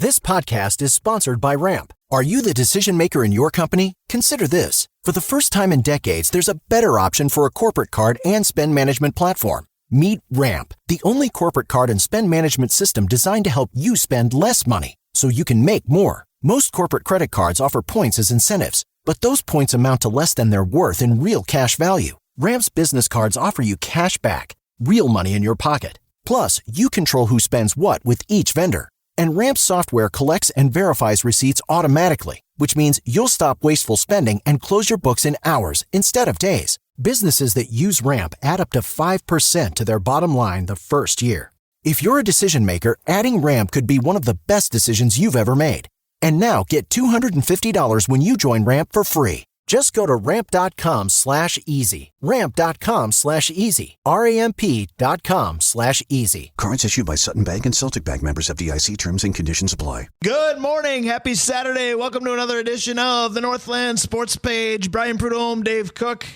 This podcast is sponsored by Ramp. Are you the decision maker in your company? Consider this. For the first time in decades, there's a better option for a corporate card and spend management platform. Meet Ramp, the only corporate card and spend management system designed to help you spend less money so you can make more. Most corporate credit cards offer points as incentives, but those points amount to less than their worth in real cash value. Ramp's business cards offer you cash back, real money in your pocket. Plus, you control who spends what with each vendor. And Ramp's software collects and verifies receipts automatically, which means you'll stop wasteful spending and close your books in hours instead of days. Businesses that use Ramp add up to 5% to their bottom line the first year. If you're a decision maker, adding Ramp could be one of the best decisions you've ever made. And now get $250 when you join Ramp for free. Just go to ramp.com/easy. Ramp.com/easy. RAMP.com/easy. Cards issued by Sutton Bank and Celtic Bank, members of FDIC. Terms and conditions apply. Good morning. Happy Saturday. Welcome to another edition of the Northland Sports Page. Brian Prudhomme, Dave Cook.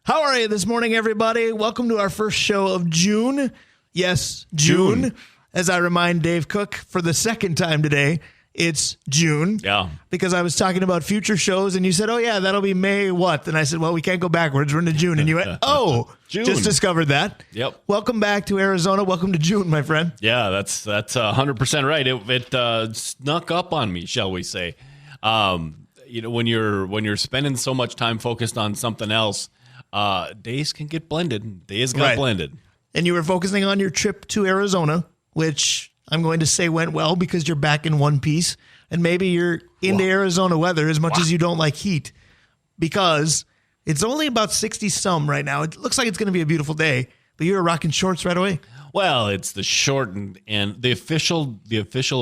How are you this morning, everybody? Welcome to our first show of June. Yes, June. As I remind Dave Cook for the second time today, it's June. Yeah. Because I was talking about future shows, and you said, oh, yeah, that'll be May what? And I said, well, we can't go backwards. We're into June. And you went, oh, June. Just discovered that. Yep. Welcome back to Arizona. Welcome to June, my friend. Yeah, that's 100% right. It snuck up on me, shall we say. When you're spending so much time focused on something else, days can get blended. Days got blended. And you were focusing on your trip to Arizona, which I'm going to say went well because you're back in one piece. And maybe you're into Arizona weather as much as you don't like heat, because it's only about 60-some right now. It looks like it's going to be a beautiful day, but you're rocking shorts right away. Well, it's the short and the official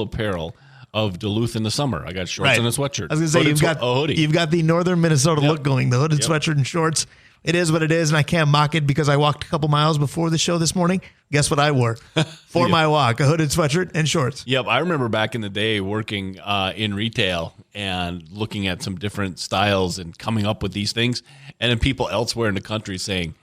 apparel of Duluth in the summer. I got shorts and a sweatshirt. I was going to say, you've got the northern Minnesota look going, the hooded sweatshirt and shorts. It is what it is, and I can't mock it because I walked a couple miles before the show this morning. Guess what I wore for my walk? A hooded sweatshirt and shorts. Yep, I remember back in the day working in retail and looking at some different styles and coming up with these things, and then people elsewhere in the country saying,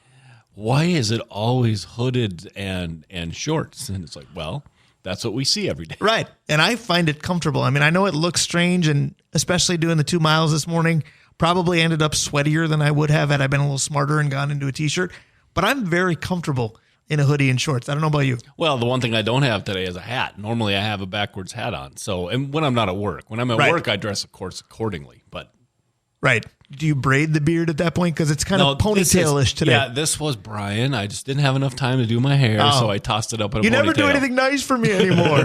why is it always hooded and shorts? And it's like, well, that's what we see every day. Right, and I find it comfortable. I mean, I know it looks strange, and especially doing the 2 miles this morning, probably ended up sweatier than I would have had I been a little smarter and gone into a T-shirt. But I'm very comfortable in a hoodie and shorts. I don't know about you. Well, the one thing I don't have today is a hat. Normally I have a backwards hat on. So, and when I'm not at work. When I'm at work, I dress, of course, accordingly. But right. Do you braid the beard at that point? Because it's kind of ponytail-ish today. Yeah, this was Brian. I just didn't have enough time to do my hair, so I tossed it up in a ponytail. You never do anything nice for me anymore.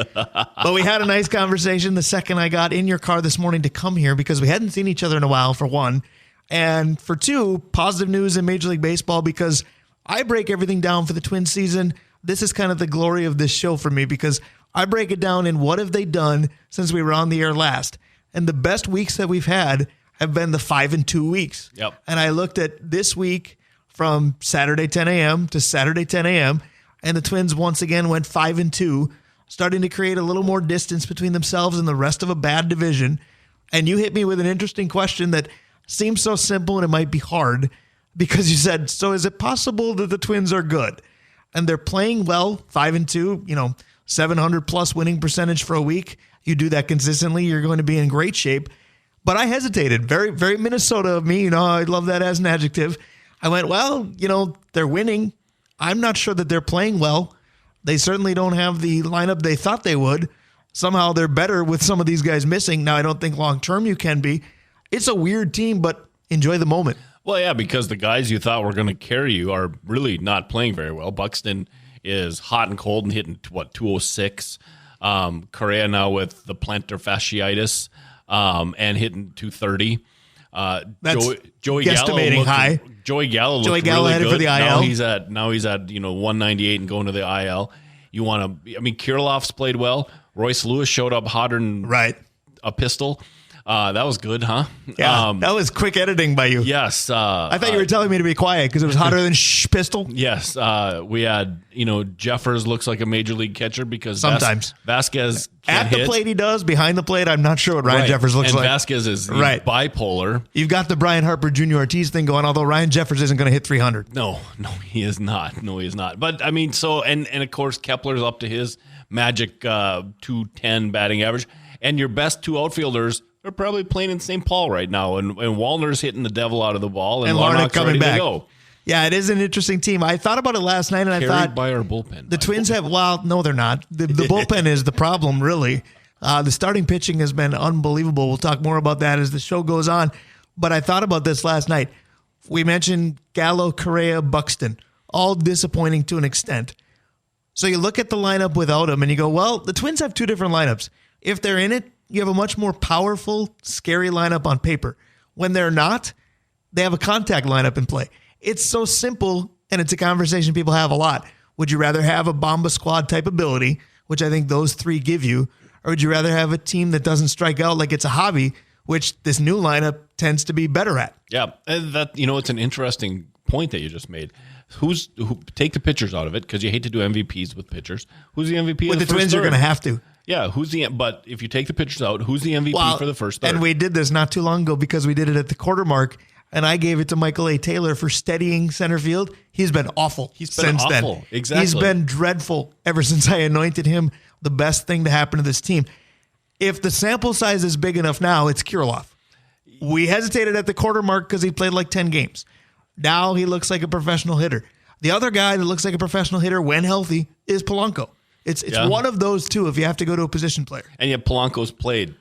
But we had a nice conversation the second I got in your car this morning to come here, because we hadn't seen each other in a while, for one. And for two, positive news in Major League Baseball, because I break everything down for the Twins season. This is kind of the glory of this show for me, because I break it down in what have they done since we were on the air last. And the best weeks that we've had have been the 5-2 weeks. Yep. And I looked at this week from Saturday 10 a.m. to Saturday 10 a.m., and the Twins once again went 5-2, starting to create a little more distance between themselves and the rest of a bad division. And you hit me with an interesting question that seems so simple and it might be hard, because you said, so is it possible that the Twins are good? And they're playing well, 5-2, 700 plus winning percentage for a week. You do that consistently, you're going to be in great shape. But I hesitated. Very, very Minnesota of me. I love that as an adjective. I went, well, they're winning. I'm not sure that they're playing well. They certainly don't have the lineup they thought they would. Somehow they're better with some of these guys missing. Now, I don't think long-term you can be. It's a weird team, but enjoy the moment. Well, yeah, because the guys you thought were going to carry you are really not playing very well. Buxton is hot and cold and hitting, 206. Correa now with the plantar fasciitis. And hitting 230. That's Joey guesstimating Gallo high. Joey Gallo Joey looked Gallo really headed good. for the IL. Now he's at 198 and going to the IL. You want to? I mean, Kirilloff's played well. Royce Lewis showed up hotter than a pistol. That was good, huh? Yeah, that was quick editing by you. Yes. I thought you were telling me to be quiet because it was hotter than pistol. Yes. We had, Jeffers looks like a major league catcher because sometimes Vasquez can't at the hit. plate he does. Behind the plate, I'm not sure what Ryan Jeffers looks like. And Vasquez is bipolar. You've got the Brian Harper Jr. Ortiz thing going, although Ryan Jeffers isn't going to hit 300. No, he is not. But I mean, so and of course Kepler's up to his magic 210 batting average. And your best two outfielders are probably playing in St. Paul right now. And Wallner's hitting the devil out of the ball. And Larnach's coming ready back. to go. Yeah, it is an interesting team. I thought about it last night, and I thought by our bullpen. The Twins have, well, no, they're not. The bullpen is the problem, really. The starting pitching has been unbelievable. We'll talk more about that as the show goes on. But I thought about this last night. We mentioned Gallo, Correa, Buxton, all disappointing to an extent. So you look at the lineup without them, and you go, well, the Twins have two different lineups. If they're in it, you have a much more powerful, scary lineup on paper. When they're not, they have a contact lineup in play. It's so simple, and it's a conversation people have a lot. Would you rather have a Bomba Squad type ability, which I think those three give you, or would you rather have a team that doesn't strike out like it's a hobby, which this new lineup tends to be better at? Yeah, and that, it's an interesting point that you just made. Who take the pitchers out of it, because you hate to do MVPs with pitchers. Who's the MVP with of the Twins? You're going to have to. Yeah, but if you take the pitchers out, who's the MVP for the first third? And we did this not too long ago because we did it at the quarter mark, and I gave it to Michael A. Taylor for steadying center field. He's been awful since then. Exactly. He's been dreadful ever since I anointed him the best thing to happen to this team. If the sample size is big enough now, it's Kirilloff. We hesitated at the quarter mark because he played like 10 games. Now he looks like a professional hitter. The other guy that looks like a professional hitter when healthy is Polanco. It's one of those two if you have to go to a position player. And yet Polanco's played,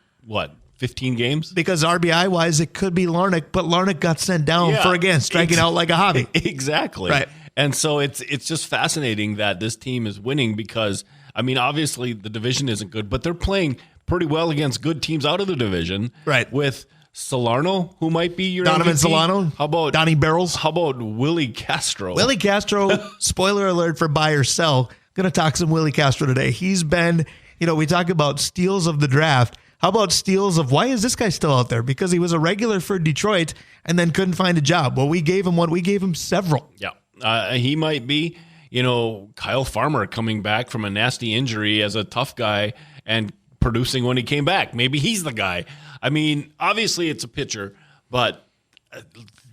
15 games? Because RBI-wise, it could be Larnach, but Larnach got sent down for, again, striking out like a hobby. Exactly. Right. And so it's just fascinating that this team is winning because, obviously the division isn't good, but they're playing pretty well against good teams out of the division. Right. With Solano, who might be your Donovan MVP. Solano. How about Donnie Barrels? How about Willie Castro? Willie Castro, spoiler alert for buy or sell. Going to talk some Willie Castro today. He's been, we talk about steals of the draft. How about steals of why is this guy still out there? Because he was a regular for Detroit and then couldn't find a job. Well, we gave him one. We gave him several. Yeah. He might be, Kyle Farmer coming back from a nasty injury as a tough guy and producing when he came back. Maybe he's the guy. Obviously it's a pitcher, but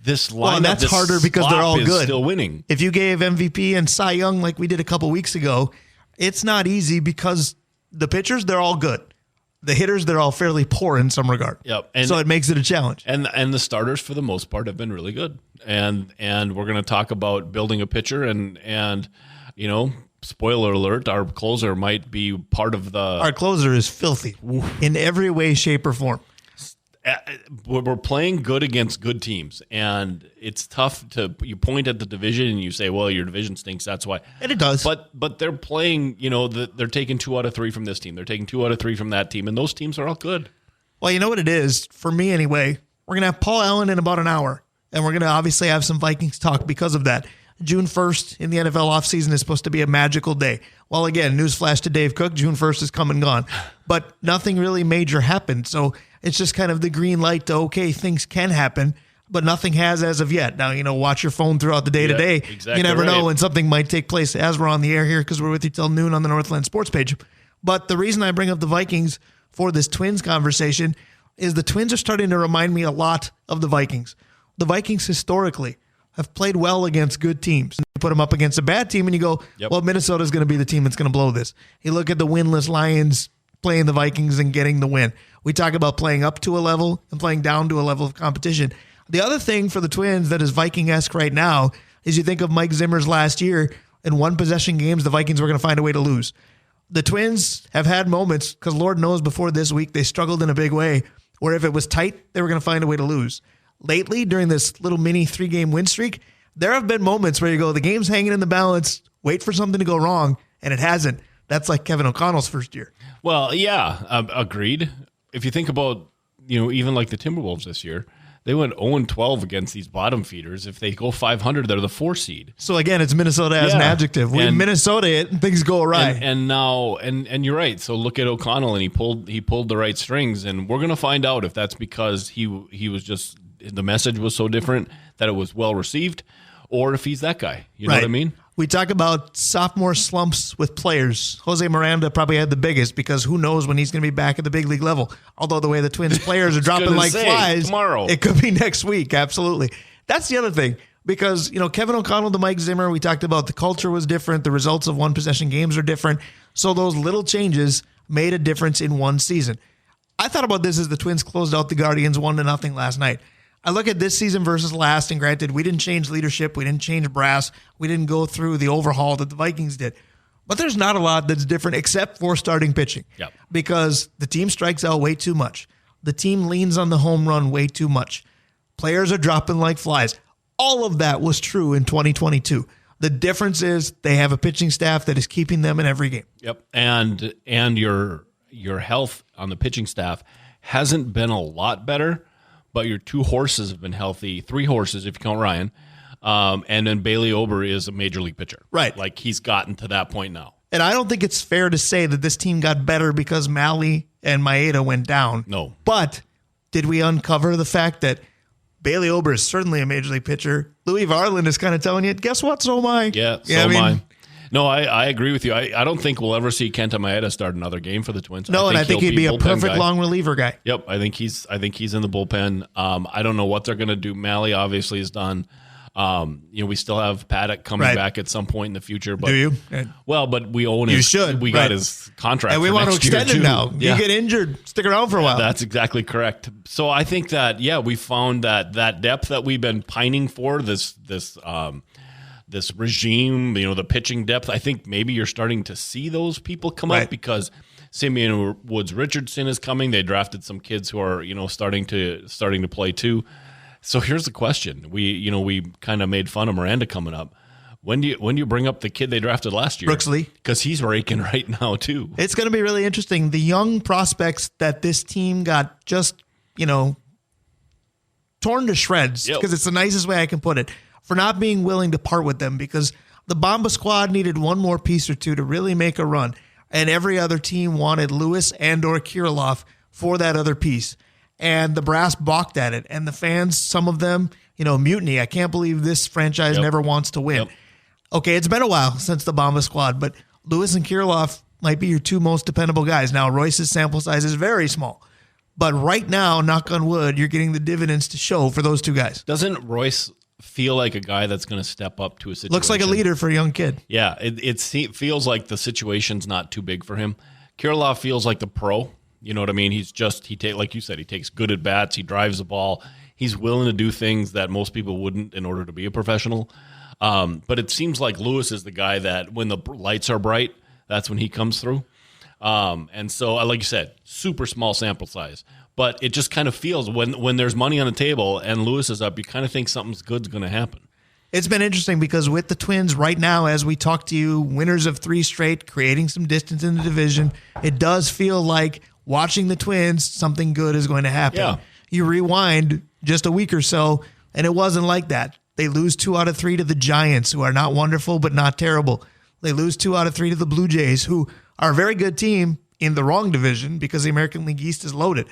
this lineup, well, and that's harder because they're all good. Still winning. If you gave MVP and Cy Young like we did a couple weeks ago, it's not easy because the pitchers, they're all good. The hitters, they're all fairly poor in some regard. Yep. So it makes it a challenge. And the starters, for the most part, have been really good. And we're going to talk about building a pitcher and spoiler alert, our closer might be part of the... Our closer is filthy in every way, shape, or form. We're playing good against good teams, and it's tough you point at the division and you say, well, your division stinks, that's why. And it does. But they're playing, they're taking 2 out of 3 from this team. They're taking 2 out of 3 from that team, and those teams are all good. Well, you know what it is? For me, anyway, we're going to have Paul Allen in about an hour, and we're going to obviously have some Vikings talk because of that. June 1st in the NFL offseason is supposed to be a magical day. Well, again, newsflash to Dave Cook, June 1st is come and gone. But nothing really major happened, so it's just kind of the green light to, okay, things can happen, but nothing has as of yet. Now, watch your phone throughout the day today. Exactly, you never know right. when something might take place as we're on the air here because we're with you till noon on the Northland Sports page. But the reason I bring up the Vikings for this Twins conversation is the Twins are starting to remind me a lot of the Vikings. The Vikings historically have played well against good teams. You put them up against a bad team and you go, well, Minnesota's going to be the team that's going to blow this. You look at the winless Lions playing the Vikings and getting the win. We talk about playing up to a level and playing down to a level of competition. The other thing for the Twins that is Viking-esque right now is you think of Mike Zimmer's last year in one possession games, the Vikings were going to find a way to lose. The Twins have had moments, because Lord knows before this week they struggled in a big way, where if it was tight, they were going to find a way to lose. Lately, during this little mini 3-game win streak, there have been moments where you go, the game's hanging in the balance, wait for something to go wrong, and it hasn't. That's like Kevin O'Connell's first year. Well, yeah, agreed. If you think about, even like the Timberwolves this year, they went 0-12 against these bottom feeders. If they go 500, they're the 4 seed. So again, it's Minnesota as an adjective. When Minnesota it, things go awry. And now, and you're right. So look at O'Connell, and he pulled the right strings, and we're gonna find out if that's because he was just, the message was so different that it was well received, or if he's that guy. You know what I mean? We talk about sophomore slumps with players. Jose Miranda probably had the biggest because who knows when he's going to be back at the big league level. Although the way the Twins players are dropping like flies, tomorrow. It could be next week. Absolutely. That's the other thing. Because, Kevin O'Connell to Mike Zimmer, we talked about the culture was different. The results of one possession games are different. So those little changes made a difference in one season. I thought about this as the Twins closed out the Guardians 1-0 last night. I look at this season versus last, and granted, we didn't change leadership. We didn't change brass. We didn't go through the overhaul that the Vikings did. But there's not a lot that's different except for starting pitching. Yep. Because the team strikes out way too much. The team leans on the home run way too much. Players are dropping like flies. All of that was true in 2022. The difference is they have a pitching staff that is keeping them in every game. Yep. And your health on the pitching staff hasn't been a lot better, but your 2 horses have been healthy, 3 horses if you count Ryan. And then Bailey Ober is a major league pitcher. Right. Like he's gotten to that point now. And I don't think it's fair to say that this team got better because Malley and Maeda went down. No. But did we uncover the fact that Bailey Ober is certainly a major league pitcher? Louis Varland is kind of telling you, guess what? So am I. Yeah, so am I. No, I agree with you. I don't think we'll ever see Kenta Maeda start another game for the Twins. No, I think he'd be a perfect guy. Long reliever guy. Yep, I think he's in the bullpen. I don't know what they're going to do. Malley obviously is done. We still have Paddock coming back at some point in the future. But, do you? Well, but we own his. You should. We got his contract, and we want to extend it now. Yeah. You get injured, stick around for a while. That's exactly correct. So I think that we found that depth that we've been pining for, this regime, the pitching depth. I think maybe you're starting to see those people come up because Simeon Woods Richardson is coming. They drafted some kids who are starting to play too. So here's the question: we kind of made fun of Miranda coming up. When do you bring up the kid they drafted last year, Brooksley? Because he's raking right now too. It's going to be really interesting. The young prospects that this team got just torn to shreds, because it's the nicest way I can put it, for not being willing to part with them, because the Bomba squad needed one more piece or two to really make a run, and every other team wanted Lewis and or Kirilloff for that other piece. And the brass balked at it. And the fans, some of them, mutiny. I can't believe this franchise never wants to win. Okay, it's been a while since the Bomba squad, but Lewis and Kirilloff might be your 2 most dependable guys. Now, Royce's sample size is very small. But right now, knock on wood, you're getting the dividends to show for those 2 guys. Doesn't Royce feel like a guy that's going to step up to a situation? Looks like a leader for a young kid. Yeah, it feels like the situation's not too big for him. Kirilloff feels like the pro. You know what I mean? Like you said, he takes good at bats. He drives the ball. He's willing to do things that most people wouldn't in order to be a professional. But it seems like Lewis is the guy that when the lights are bright, that's when he comes through. And so, like you said, super small sample size. But it just kind of feels when there's money on the table and Lewis is up, you kind of think something's good's going to happen. It's been interesting because with the Twins right now, as we talk to you, winners of 3 straight, creating some distance in the division, it does feel like watching the Twins, something good is going to happen. Yeah. You rewind just a week or so, and it wasn't like that. They lose 2 out of 3 to the Giants, who are not wonderful but not terrible. They lose 2 out of 3 to the Blue Jays, who are a very good team in the wrong division because the American League East is loaded.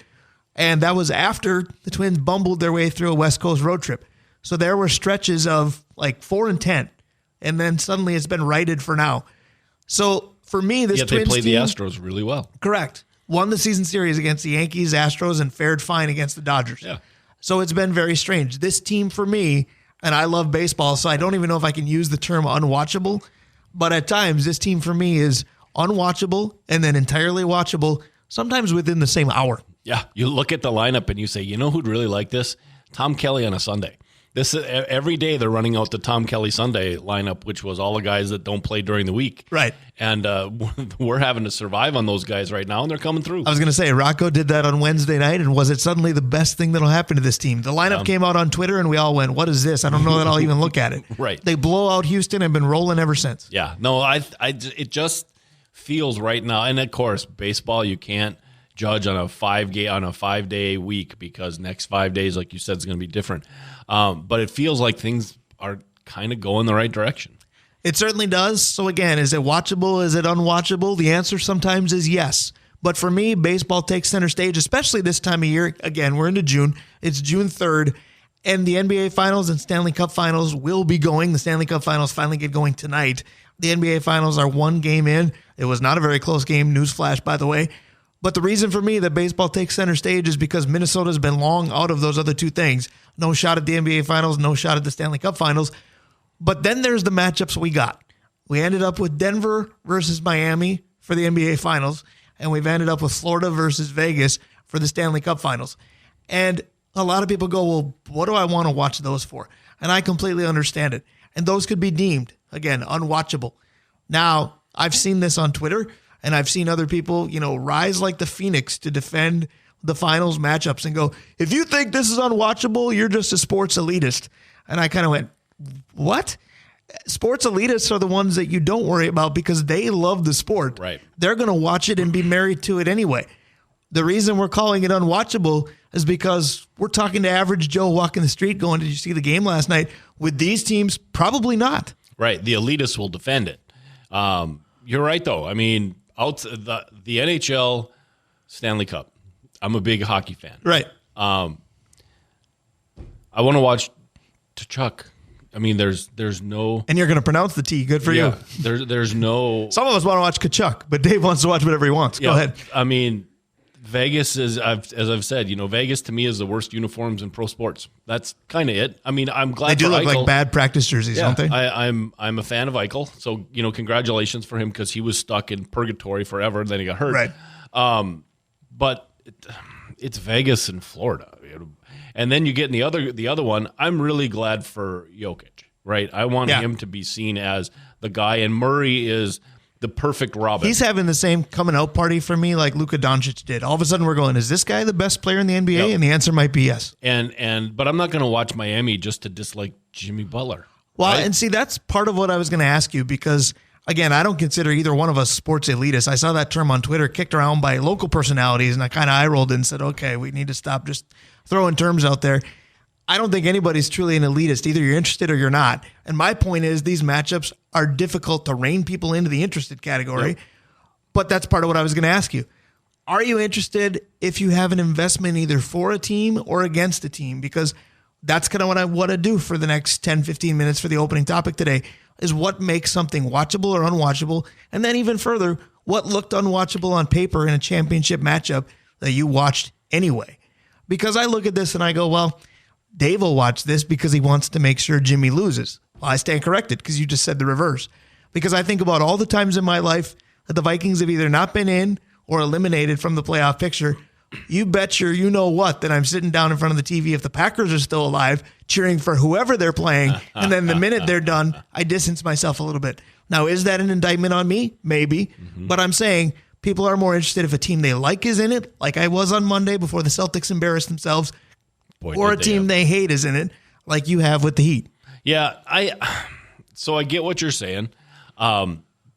And that was after the Twins bumbled their way through a West Coast road trip. So there were stretches of like 4-10, and then suddenly it's been righted for now. So for me, this Twins team... Yet they played the Astros really well. Correct. Won the season series against the Yankees, Astros, and fared fine against the Dodgers. Yeah. So it's been very strange. This team for me, and I love baseball, so I don't even know if I can use the term unwatchable, but at times this team for me is unwatchable and then entirely watchable, sometimes within the same hour. Yeah, you look at the lineup and you say, who'd really like this? Tom Kelly on a Sunday. This every day they're running out the Tom Kelly Sunday lineup, which was all the guys that don't play during the week. Right. And we're having to survive on those guys right now, and they're coming through. I was going to say, Rocco did that on Wednesday night, and was it suddenly the best thing that'll happen to this team? The lineup came out on Twitter, and we all went, what is this? I don't know that I'll even look at it. Right. They blow out Houston and been rolling ever since. Yeah. No, it just feels right now, and of course, baseball, you can't judge on a 5-day week because next 5 days, like you said, is going to be different. But it feels like things are kind of going the right direction. It certainly does. So again, is it watchable? Is it unwatchable? The answer sometimes is yes. But for me, baseball takes center stage, especially this time of year. Again, we're into June. It's June 3rd, and the NBA Finals and Stanley Cup Finals will be going. The Stanley Cup Finals finally get going tonight. The NBA Finals are 1 game in. It was not a very close game. Newsflash, by the way. But the reason for me that baseball takes center stage is because Minnesota's been long out of those other two things. No shot at the NBA Finals, no shot at the Stanley Cup Finals. But then there's the matchups we got. We ended up with Denver versus Miami for the NBA Finals, and we've ended up with Florida versus Vegas for the Stanley Cup Finals. And a lot of people go, well, what do I want to watch those for? And I completely understand it. And those could be deemed, again, unwatchable. Now, I've seen this on Twitter, and I've seen other people, rise like the phoenix to defend the finals matchups and go, if you think this is unwatchable, you're just a sports elitist. And I kind of went, what? Sports elitists are the ones that you don't worry about because they love the sport. Right. They're going to watch it and be married to it anyway. The reason we're calling it unwatchable is because we're talking to average Joe walking the street going, did you see the game last night? With these teams, probably not. Right. The elitists will defend it. You're right, though. I mean, the NHL Stanley Cup, I'm a big hockey fan. Right. I want to watch Tkachuk. I mean, there's no... And you're going to pronounce the T. Good for you. There's no... Some of us want to watch Tkachuk, but Dave wants to watch whatever he wants. Go ahead. I mean, Vegas is, as I've said, Vegas to me is the worst uniforms in pro sports. That's kind of it. I mean, I'm glad they do look Eichel. like bad practice jerseys, don't they? I'm a fan of Eichel, so congratulations for him because he was stuck in purgatory forever, and then he got hurt. Right. But it's Vegas and Florida, and then you get in the other one. I'm really glad for Jokic, right? I want him to be seen as the guy, and Murray is the perfect Robin. He's having the same coming out party for me like Luka Doncic did. All of a sudden we're going, is this guy the best player in the NBA? Yep. And the answer might be yes. But I'm not going to watch Miami just to dislike Jimmy Butler. Well, right? And see, that's part of what I was going to ask you because, again, I don't consider either one of us sports elitists. I saw that term on Twitter kicked around by local personalities, and I kind of eye-rolled and said, okay, we need to stop just throwing terms out there. I don't think anybody's truly an elitist. Either you're interested or you're not. And my point is these matchups are difficult to rein people into the interested category. Yep. But that's part of what I was going to ask you. Are you interested if you have an investment either for a team or against a team? Because that's kind of what I want to do for the next 10, 15 minutes for the opening topic today is what makes something watchable or unwatchable. And then even further, what looked unwatchable on paper in a championship matchup that you watched anyway. Because I look at this and I go, well, Dave will watch this because he wants to make sure Jimmy loses. Well, I stand corrected because you just said the reverse. Because I think about all the times in my life that the Vikings have either not been in or eliminated from the playoff picture. You bet your you know what that I'm sitting down in front of the TV if the Packers are still alive, cheering for whoever they're playing. And then the minute they're done, I distance myself a little bit. Now, is that an indictment on me? Maybe. Mm-hmm. But I'm saying people are more interested if a team they like is in it, like I was on Monday before the Celtics embarrassed themselves, or a team they hate is in it, like you have with the Heat. Yeah, so I get what you're saying.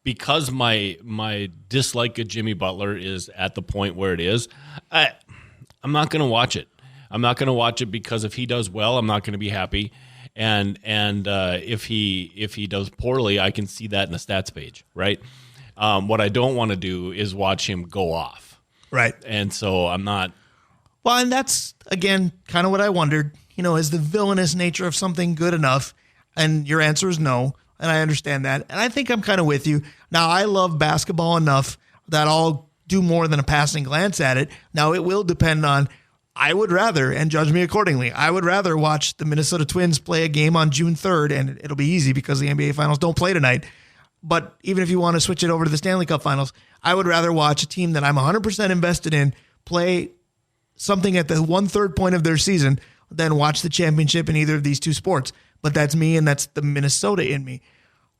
Because my dislike of Jimmy Butler is at the point where it is, I'm not going to watch it. I'm not going to watch it because if he does well, I'm not going to be happy. And if he does poorly, I can see that in the stats page, right? What I don't want to do is watch him go off. Right. And so I'm not. Well, and that's, again, kind of what I wondered. Is the villainous nature of something good enough? And your answer is no, and I understand that. And I think I'm kind of with you. Now, I love basketball enough that I'll do more than a passing glance at it. Now, it will depend on, I would rather, and judge me accordingly, I would rather watch the Minnesota Twins play a game on June 3rd, and it'll be easy because the NBA Finals don't play tonight. But even if you want to switch it over to the Stanley Cup Finals, I would rather watch a team that I'm 100% invested in play something at the 1/3 point of their season than watch the championship in either of these two sports. But that's me, and that's the Minnesota in me.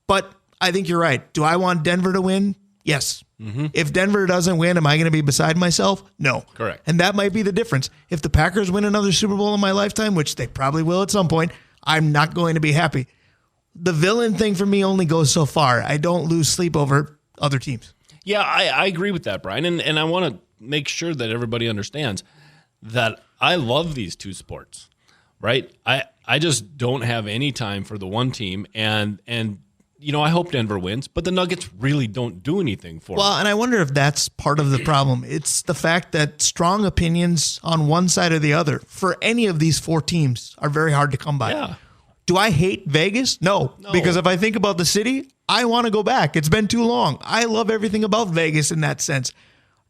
But I think you're right. Do I want Denver to win? Yes. Mm-hmm. If Denver doesn't win, am I going to be beside myself? No. Correct. And that might be the difference. If the Packers win another Super Bowl in my lifetime, which they probably will at some point, I'm not going to be happy. The villain thing for me only goes so far. I don't lose sleep over other teams. Yeah, I agree with that, Brian. And I want to make sure that everybody understands that I love these two sports, right? I just don't have any time for the one team. And I hope Denver wins, but the Nuggets really don't do anything for me. Well, and I wonder if that's part of the problem. It's the fact that strong opinions on one side or the other for any of these four teams are very hard to come by. Yeah. Do I hate Vegas? No. Because if I think about the city, I want to go back. It's been too long. I love everything about Vegas in that sense.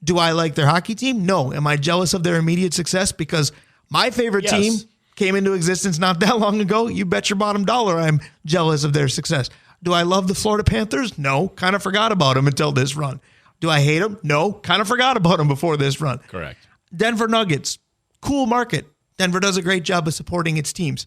Do I like their hockey team? No. Am I jealous of their immediate success? Because my favorite team came into existence not that long ago. You bet your bottom dollar I'm jealous of their success. Do I love the Florida Panthers? No. Kind of forgot about them until this run. Do I hate them? No. Kind of forgot about them before this run. Correct. Denver Nuggets, cool market. Denver does a great job of supporting its teams.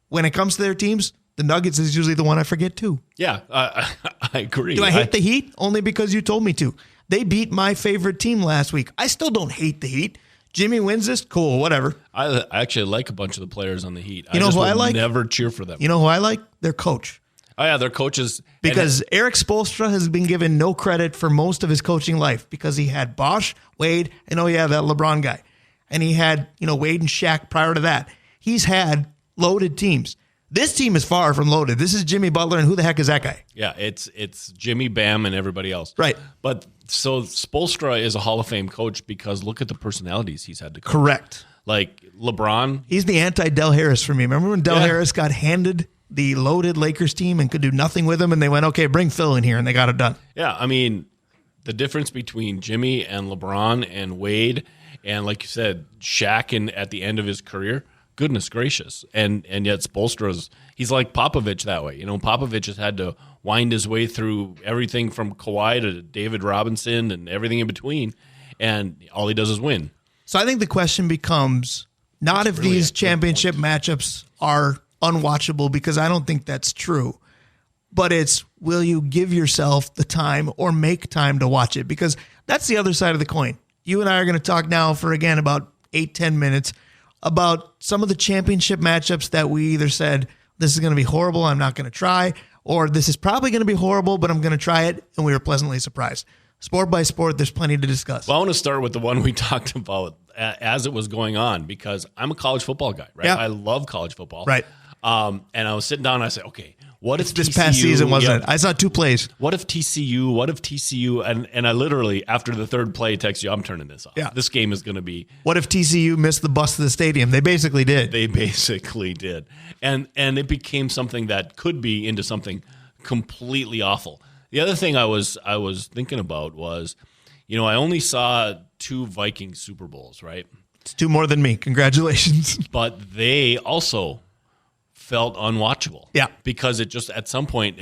When it comes to their teams, the Nuggets is usually the one I forget too. Yeah, I agree. Do I hate the Heat? Only because you told me to. They beat my favorite team last week. I still don't hate the Heat. Jimmy wins this? Cool, whatever. I actually like a bunch of the players on the Heat. You know who I like? Never cheer for them. You know who I like? Their coach. Oh, yeah, their coaches. Because Eric Spoelstra has been given no credit for most of his coaching life because he had Bosch, Wade, and that LeBron guy. And he had, Wade and Shaq prior to that. He's had loaded teams. This team is far from loaded. This is Jimmy Butler, and who the heck is that guy? Yeah, it's Jimmy, Bam, and everybody else. Right. But so Spoelstra is a Hall of Fame coach because look at the personalities he's had to coach. Correct. Like LeBron. He's the anti-Del Harris for me. Remember when Del Harris got handed the loaded Lakers team and could do nothing with him, and they went, okay, bring Phil in here, and they got it done. Yeah, I mean, the difference between Jimmy and LeBron and Wade and, like you said, Shaq at the end of his career, goodness gracious. And yet Spoelstra's, he's like Popovich that way. Popovich has had to wind his way through everything from Kawhi to David Robinson and everything in between, and all he does is win. So I think the question becomes not if these championship matchups are unwatchable, because I don't think that's true, but it's will you give yourself the time or make time to watch it? Because that's the other side of the coin. You and I are going to talk now for, again, about 8-10 minutes about some of the championship matchups that we either said, this is going to be horrible, I'm not going to try, or this is probably going to be horrible, but I'm going to try it, and we were pleasantly surprised. Sport by sport, there's plenty to discuss. Well, I want to start with the one we talked about as it was going on, because I'm a college football guy, right? Yeah. I love college football. Right. And I was sitting down and I said, okay, what if this TCU, past season, wasn't it? I saw 2 plays. What if TCU, and I literally, after the third play, text you, I'm turning this off. Yeah. This game is going to be. What if TCU missed the bus to the stadium? They basically did. They basically did. And it became something that could be into something completely awful. The other thing I was thinking about was, I only saw 2 Vikings Super Bowls, right? It's 2 more than me. Congratulations. But they also felt unwatchable. Yeah. Because it just, at some point,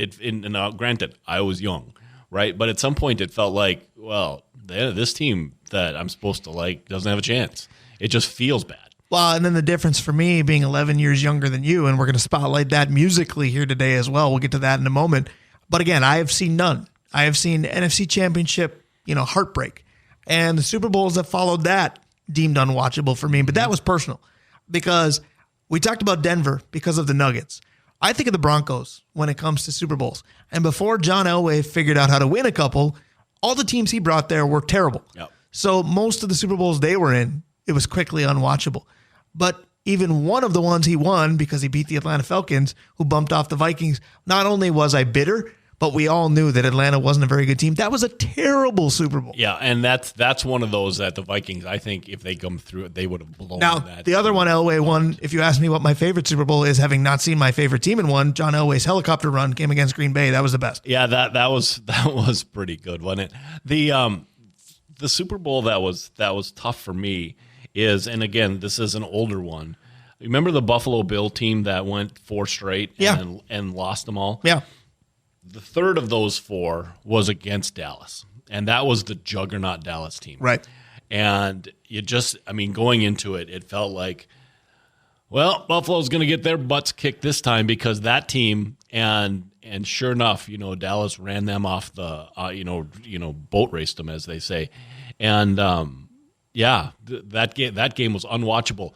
granted, I was young, right? But at some point it felt like, well, this team that I'm supposed to like doesn't have a chance. It just feels bad. Well, and then the difference for me being 11 years younger than you, and we're going to spotlight that musically here today as well. We'll get to that in a moment. But again, I have seen none. I have seen NFC Championship, heartbreak. And the Super Bowls that followed that deemed unwatchable for me. But that was personal because we talked about Denver because of the Nuggets. I think of the Broncos when it comes to Super Bowls. And before John Elway figured out how to win a couple, all the teams he brought there were terrible. Yep. So most of the Super Bowls they were in, it was quickly unwatchable. But even one of the ones he won, because he beat the Atlanta Falcons, who bumped off the Vikings, not only was I bitter, but we all knew that Atlanta wasn't a very good team. That was a terrible Super Bowl. Yeah, and that's one of those that the Vikings, I think if they come through it, they would have blown now, that. The other one Elway won, if you ask me what my favorite Super Bowl is, having not seen my favorite team in one, John Elway's helicopter run came against Green Bay. That was the best. Yeah, that was pretty good, wasn't it? The Super Bowl that was tough for me is, and again, this is an older one. Remember the Buffalo Bill team that went 4 straight and lost them all? Yeah. The third of those 4 was against Dallas, and that was the juggernaut Dallas team. Right. And going into it, it felt like, well, Buffalo's going to get their butts kicked this time because that team, and sure enough, Dallas ran them off the, boat raced them, as they say. And, that game was unwatchable.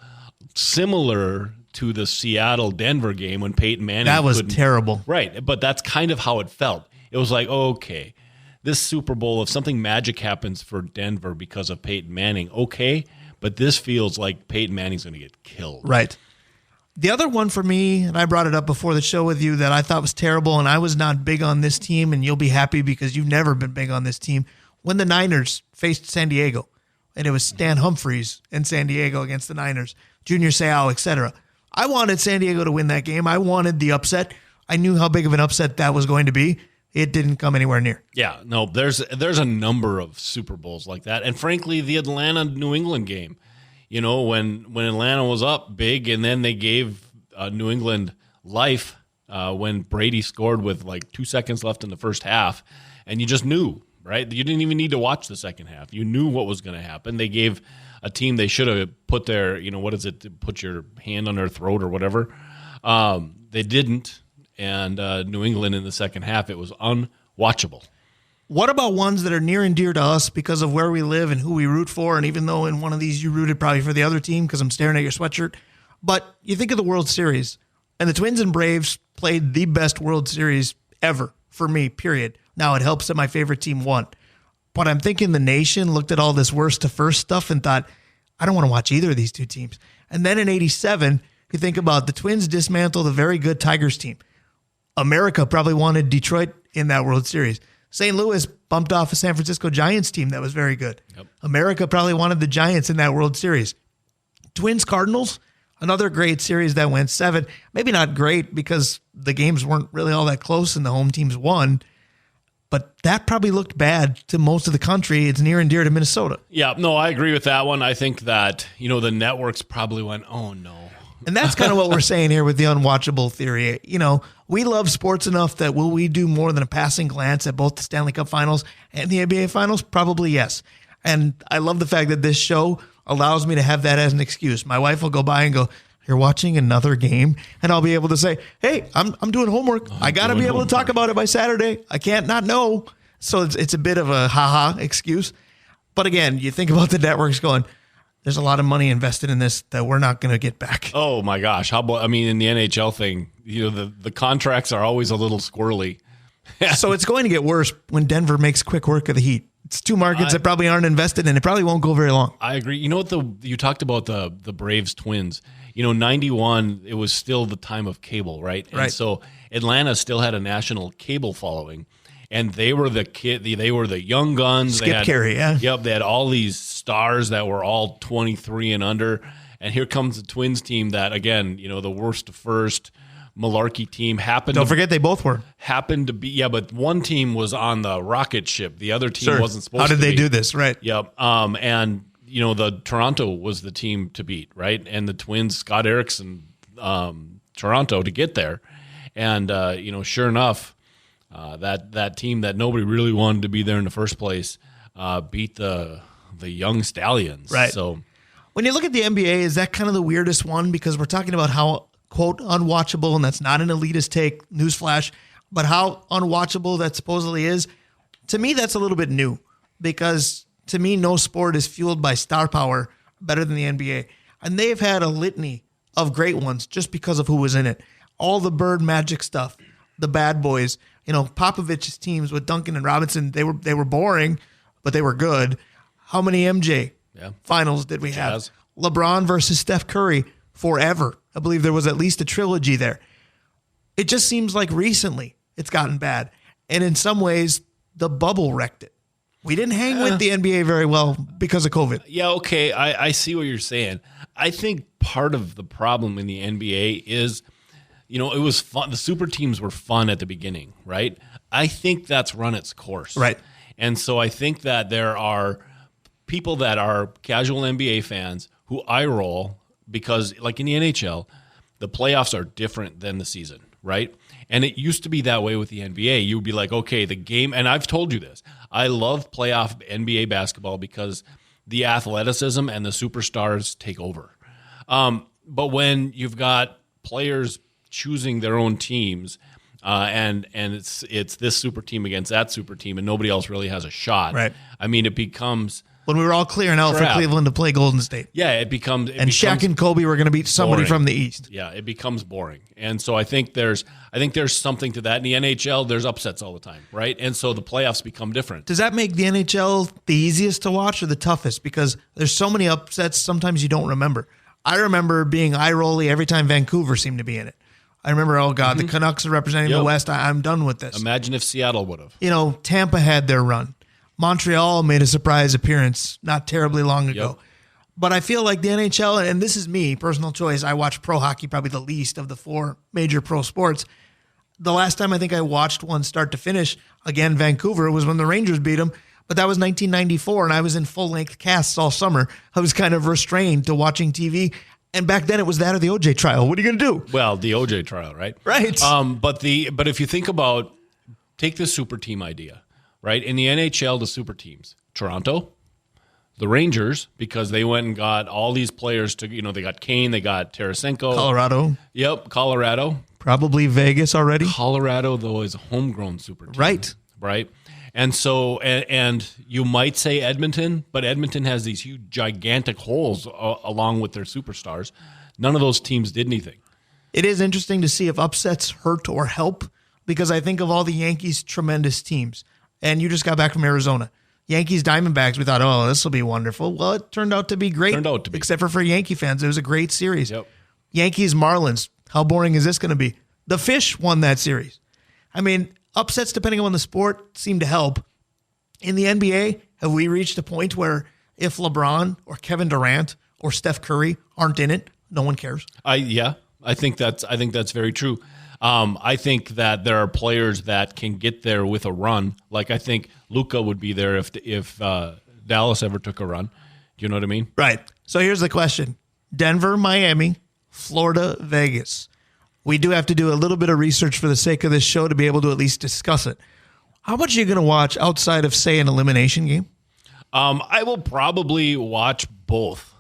Similar to the Seattle-Denver game when Peyton Manning that was terrible. Right, but that's kind of how it felt. It was like, okay, this Super Bowl, if something magic happens for Denver because of Peyton Manning, okay, but this feels like Peyton Manning's going to get killed. Right. The other one for me, and I brought it up before the show with you, that I thought was terrible, and I was not big on this team, and you'll be happy because you've never been big on this team, when the Niners faced San Diego, and it was Stan Humphries in San Diego against the Niners, Junior Seau, etc. I wanted San Diego to win that game. I wanted the upset. I knew how big of an upset that was going to be. it didn't come anywhere near. Yeah, no, there's a number of Super Bowls like that. And frankly, the Atlanta-New England game, when Atlanta was up big and then they gave New England life when Brady scored with like 2 seconds left in the first half, and you just knew, right? You didn't even need to watch the second half. You knew what was going to happen. They gave a team they should have put their, what is it, put your hand on their throat or whatever. They didn't, and New England in the second half, it was unwatchable. What about ones that are near and dear to us because of where we live and who we root for? And even though in one of these you rooted probably for the other team because I'm staring at your sweatshirt, but you think of the World Series, and the Twins and Braves played the best World Series ever for me, period. Now, it helps that my favorite team won. But I'm thinking the nation looked at all this worst to first stuff and thought, I don't want to watch either of these two teams. And then in 87, you think about the Twins dismantled a very good Tigers team. America probably wanted Detroit in that World Series. St. Louis bumped off a San Francisco Giants team that was very good. Yep. America probably wanted the Giants in that World Series. Twins Cardinals, another great series that went 7. Maybe not great because the games weren't really all that close and the home teams won. But that probably looked bad to most of the country. It's near and dear to Minnesota. Yeah, no, I agree with that one. I think that, the networks probably went, oh, no. And that's kind of what we're saying here with the unwatchable theory. We love sports enough that will we do more than a passing glance at both the Stanley Cup Finals and the NBA Finals? Probably yes. And I love the fact that this show allows me to have that as an excuse. My wife will go by and go, you're watching another game? And I'll be able to say, hey, I'm doing homework. I got to be able to talk about it by Saturday. I can't not know. So it's a bit of a ha-ha excuse. But again, you think about the networks going, there's a lot of money invested in this that we're not going to get back. Oh, my gosh. How about, in the NHL thing, the contracts are always a little squirrely. So it's going to get worse when Denver makes quick work of the Heat. It's two markets that probably aren't invested, and it probably won't go very long. I agree. You know what? You talked about the Braves Twins. 91, it was still the time of cable, right? And right. So Atlanta still had a national cable following, and they were they were the young guns. Skip Carey, yeah. Yep, they had all these stars that were all 23 and under, and here comes the Twins team that, again, the worst to first malarkey team happened. Don't forget they both were. Happened to be, but one team was on the rocket ship. The other team wasn't supposed to be. How did they do this? Right. Yep. And the Toronto was the team to beat, right? And the Twins, Scott Erickson, Toronto to get there. And, sure enough, that team that nobody really wanted to be there in the first place beat the young Stallions. Right. So when you look at the NBA, is that kind of the weirdest one? Because we're talking about how, quote, unwatchable, and that's not an elitist take, newsflash, but how unwatchable that supposedly is. To me, that's a little bit new because to me, no sport is fueled by star power better than the NBA. And they've had a litany of great ones just because of who was in it. All the Bird Magic stuff, the Bad Boys, Popovich's teams with Duncan and Robinson, they were boring, but they were good. How many MJ finals did we have? LeBron versus Steph Curry forever. I believe there was at least a trilogy there. It just seems like recently it's gotten bad. And in some ways, the bubble wrecked it. We didn't hang with the NBA very well because of COVID. Yeah, okay, I see what you're saying. I think part of the problem in the NBA is, it was fun. The super teams were fun at the beginning, right? I think that's run its course. Right. And so I think that there are people that are casual NBA fans who eye roll because, like in the NHL, the playoffs are different than the season, right? And it used to be that way with the NBA. You'd be like, okay, the game, and I've told you this, I love playoff NBA basketball because the athleticism and the superstars take over. But when you've got players choosing their own teams, and it's this super team against that super team, and nobody else really has a shot. Right. It becomes when we were all clearing out for Cleveland to play Golden State. Yeah, it becomes Shaq and Kobe were going to beat somebody from the East. Yeah, it becomes boring, and so I think there's something to that. In the NHL, there's upsets all the time, right? And so the playoffs become different. Does that make the NHL the easiest to watch or the toughest? Because there's so many upsets, sometimes you don't remember. I remember being eye-rolly every time Vancouver seemed to be in it. I remember, oh God, the Canucks are representing the West. I'm done with this. Imagine if Seattle would have. Tampa had their run. Montreal made a surprise appearance not terribly long ago. Yep. But I feel like the NHL, and this is me, personal choice, I watch pro hockey probably the least of the 4 major pro sports. the last time I think I watched one start to finish, again, Vancouver, was when the Rangers beat them. But that was 1994, and I was in full-length casts all summer. I was kind of restrained to watching TV. And back then, it was that or the OJ trial. What are you going to do? Well, the OJ trial, right? Right. But if you think about, take the super team idea, right? In the NHL, the super teams, Toronto, the Rangers, because they went and got all these players to, they got Kane, they got Tarasenko. Colorado. Yep, Colorado. Probably Vegas already. Colorado, though, is a homegrown super team. Right. And so, and you might say Edmonton, but Edmonton has these huge, gigantic holes along with their superstars. None of those teams did anything. It is interesting to see if upsets hurt or help, because I think of all the Yankees' tremendous teams. And you just got back from Arizona. Yankees, Diamondbacks, we thought, oh, this will be wonderful. Well, it turned out to be great. Except for Yankee fans. It was a great series. Yep. Yankees, Marlins. How boring is this going to be? The Fish won that series. I mean, upsets, depending on the sport, seem to help. In the NBA, have we reached a point where if LeBron or Kevin Durant or Steph Curry aren't in it, no one cares? I think that's very true. I think that there are players that can get there with a run. Like I think Luka would be there if Dallas ever took a run. Do you know what I mean? Right. So here's the question: Denver, Miami, Florida, Vegas. We do have to do a little bit of research for the sake of this show to be able to at least discuss it. How much are you going to watch outside of, say, an elimination game? I will probably watch both.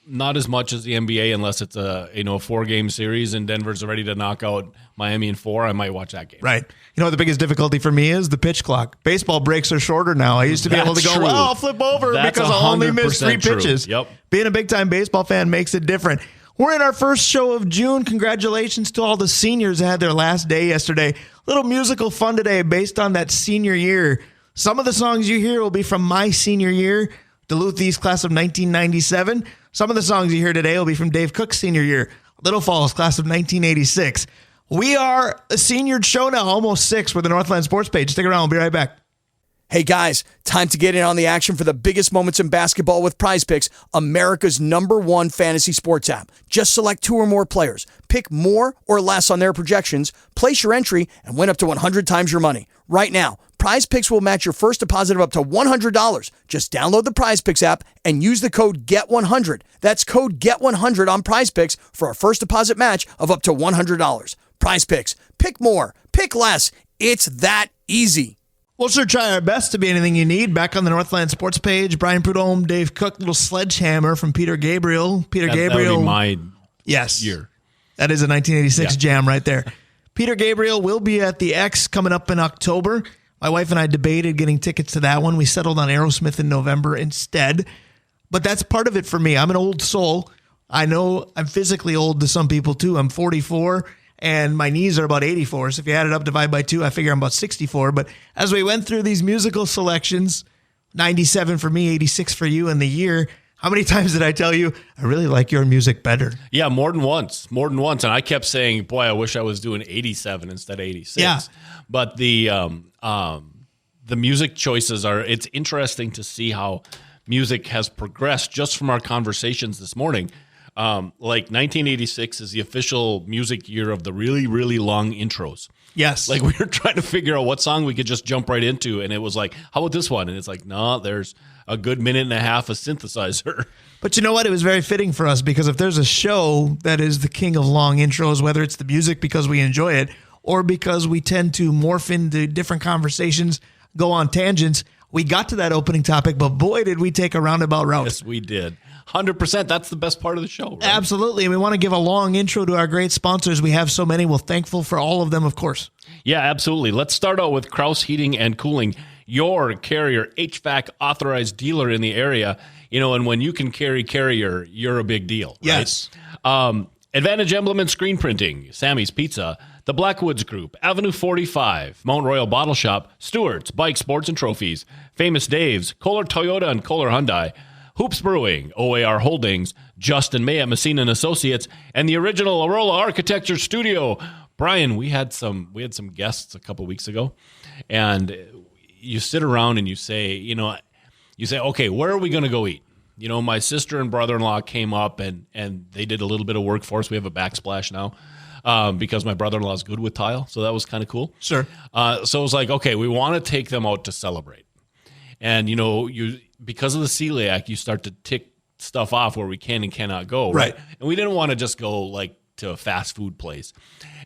Not as much as the NBA, unless it's a 4-game series and Denver's ready to knock out Miami in 4. I might watch that game. Right. You know what the biggest difficulty for me is? The pitch clock. Baseball breaks are shorter now. I used to be able to go, well, I'll flip over because I only missed 3 pitches. Yep. Being a big-time baseball fan makes it different. We're in our first show of June. Congratulations to all the seniors that had their last day yesterday. Little musical fun today based on that senior year. Some of the songs you hear will be from my senior year, Duluth East class of 1997. Some of the songs you hear today will be from Dave Cook's senior year, Little Falls class of 1986. We are a senior show now, almost 6 with the Northland Sports page. Stick around. We'll be right back. Hey guys, time to get in on the action for the biggest moments in basketball with Prize Picks, America's #1 fantasy sports app. Just select 2 or more players, pick more or less on their projections, place your entry, and win up to 100 times your money. Right now, Prize Picks will match your first deposit of up to $100. Just download the Prize Picks app and use the code GET100. That's code GET100 on Prize Picks for a first deposit match of up to $100. Prize Picks. Pick more. Pick less. It's that easy. We'll sure try our best to be anything you need. Back on the Northland Sports page, Brian Prudhomme, Dave Cook, little sledgehammer from Peter Gabriel. Gabriel. That would be my year. That is a 1986 jam right there. Peter Gabriel will be at the X coming up in October. My wife and I debated getting tickets to that one. We settled on Aerosmith in November instead. But that's part of it for me. I'm an old soul. I know I'm physically old to some people too. I'm 44. And my knees are about 84. So if you add it up, divide by 2, I figure I'm about 64. But as we went through these musical selections, 97 for me, 86 for you in the year, how many times did I tell you, I really like your music better? Yeah, more than once. And I kept saying, boy, I wish I was doing 87 instead of 86. Yeah. But the music choices it's interesting to see how music has progressed just from our conversations this morning. Like 1986 is the official music year of the really, really long intros. Yes. Like we were trying to figure out what song we could just jump right into. And it was like, how about this one? And it's like, no, there's a good minute and a half of synthesizer. But you know what? It was very fitting for us because if there's a show that is the king of long intros, whether it's the music because we enjoy it or because we tend to morph into different conversations, go on tangents, we got to that opening topic, but boy, did we take a roundabout route. Yes, we did. 100%. That's the best part of the show, right? Absolutely. And we want to give a long intro to our great sponsors. We have so many. We're thankful for all of them, of course. Yeah, absolutely. Let's start out with Kraus Heating and Cooling, your Carrier HVAC authorized dealer in the area. And when you can carry Carrier, you're a big deal. Right? Yes. Advantage Emblem and Screen Printing, Sammy's Pizza, the Blackwoods Group, Avenue 45, Mount Royal Bottle Shop, Stewart's Bike Sports and Trophies, Famous Dave's, Kohler Toyota and Kohler Hyundai, Hoops Brewing, OAR Holdings, Justin May at Messina and Associates, and the original Arola Architecture Studio. Brian, we had some guests a couple weeks ago, and you sit around and you say, okay, where are we going to go eat? My sister and brother-in-law came up and they did a little bit of work for us. We have a backsplash now. because my brother-in-law is good with tile. So that was kind of cool. Sure. So it was like, okay, we want to take them out to celebrate. And, because of the celiac, you start to tick stuff off where we can and cannot go. Right. And we didn't want to just go like to a fast food place.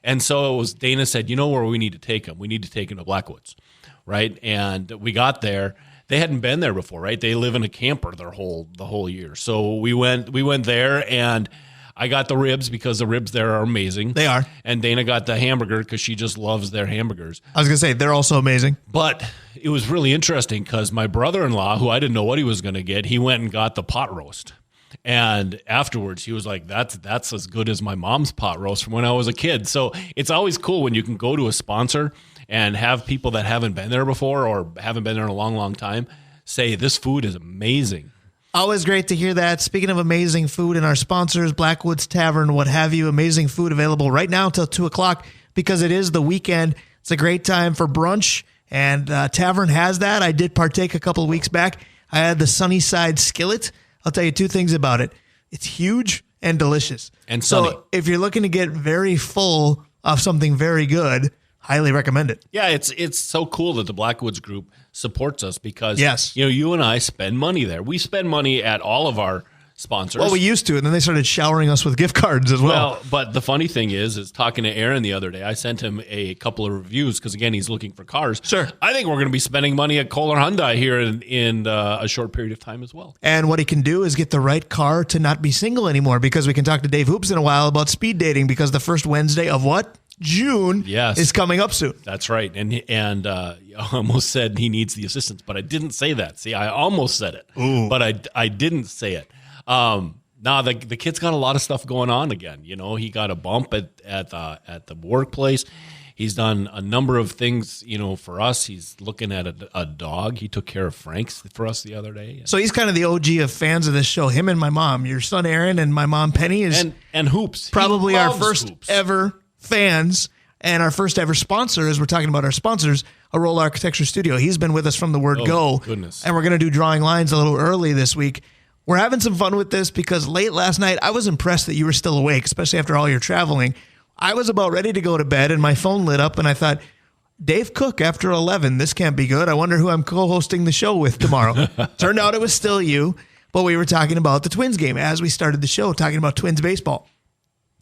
And so Dana said, where we need to take them? We need to take them to Blackwoods. Right. And we got there. They hadn't been there before. Right. They live in a camper the whole year. So we went there, and I got the ribs because the ribs there are amazing. They are. And Dana got the hamburger because she just loves their hamburgers. I was going to say, they're also amazing. But it was really interesting because my brother-in-law, who I didn't know what he was going to get, he went and got the pot roast. And afterwards, he was like, that's as good as my mom's pot roast from when I was a kid. So it's always cool when you can go to a sponsor and have people that haven't been there before or haven't been there in a long, long time say, this food is amazing. Always great to hear that. Speaking of amazing food and our sponsors, Blackwoods Tavern, what have you, amazing food available right now until 2 o'clock because it is the weekend. It's a great time for brunch, and Tavern has that. I did partake a couple of weeks back. I had the Sunnyside skillet. I'll tell you 2 things about it. It's huge and delicious. And sunny. So if you're looking to get very full of something very good, highly recommend it. Yeah, it's so cool that the Blackwoods Group supports us because yes, you and I spend money there. We spend money at all of our sponsors. Well, we used to, and then they started showering us with gift cards as well. But the funny thing is talking to Aaron the other day, I sent him a couple of reviews because, again, he's looking for cars. Sure. I think we're going to be spending money at Kohler Hyundai here in a short period of time as well. And what he can do is get the right car to not be single anymore, because we can talk to Dave Hoops in a while about speed dating, because the first Wednesday of what? June is coming up soon. That's right. And I almost said he needs the assistance, but I didn't say that. See, I almost said it, but I didn't say it. Now the kid's got a lot of stuff going on again. He got a bump at the workplace. He's done a number of things, for us. He's looking at a dog. He took care of Frank's for us the other day. So he's kind of the OG of fans of this show. Him and my mom, your son Aaron and my mom Penny is and Hoops. Probably our first ever fans and our first ever sponsor, as we're talking about our sponsors, Arola Architecture Studio. He's been with us from the word go. Goodness. And we're going to do drawing lines a little early this week. We're having some fun with this because late last night, I was impressed that you were still awake, especially after all your traveling. I was about ready to go to bed and my phone lit up and I thought, Dave Cook after 11, this can't be good. I wonder who I'm co-hosting the show with tomorrow. Turned out it was still you, but we were talking about the Twins game as we started the show, talking about Twins baseball.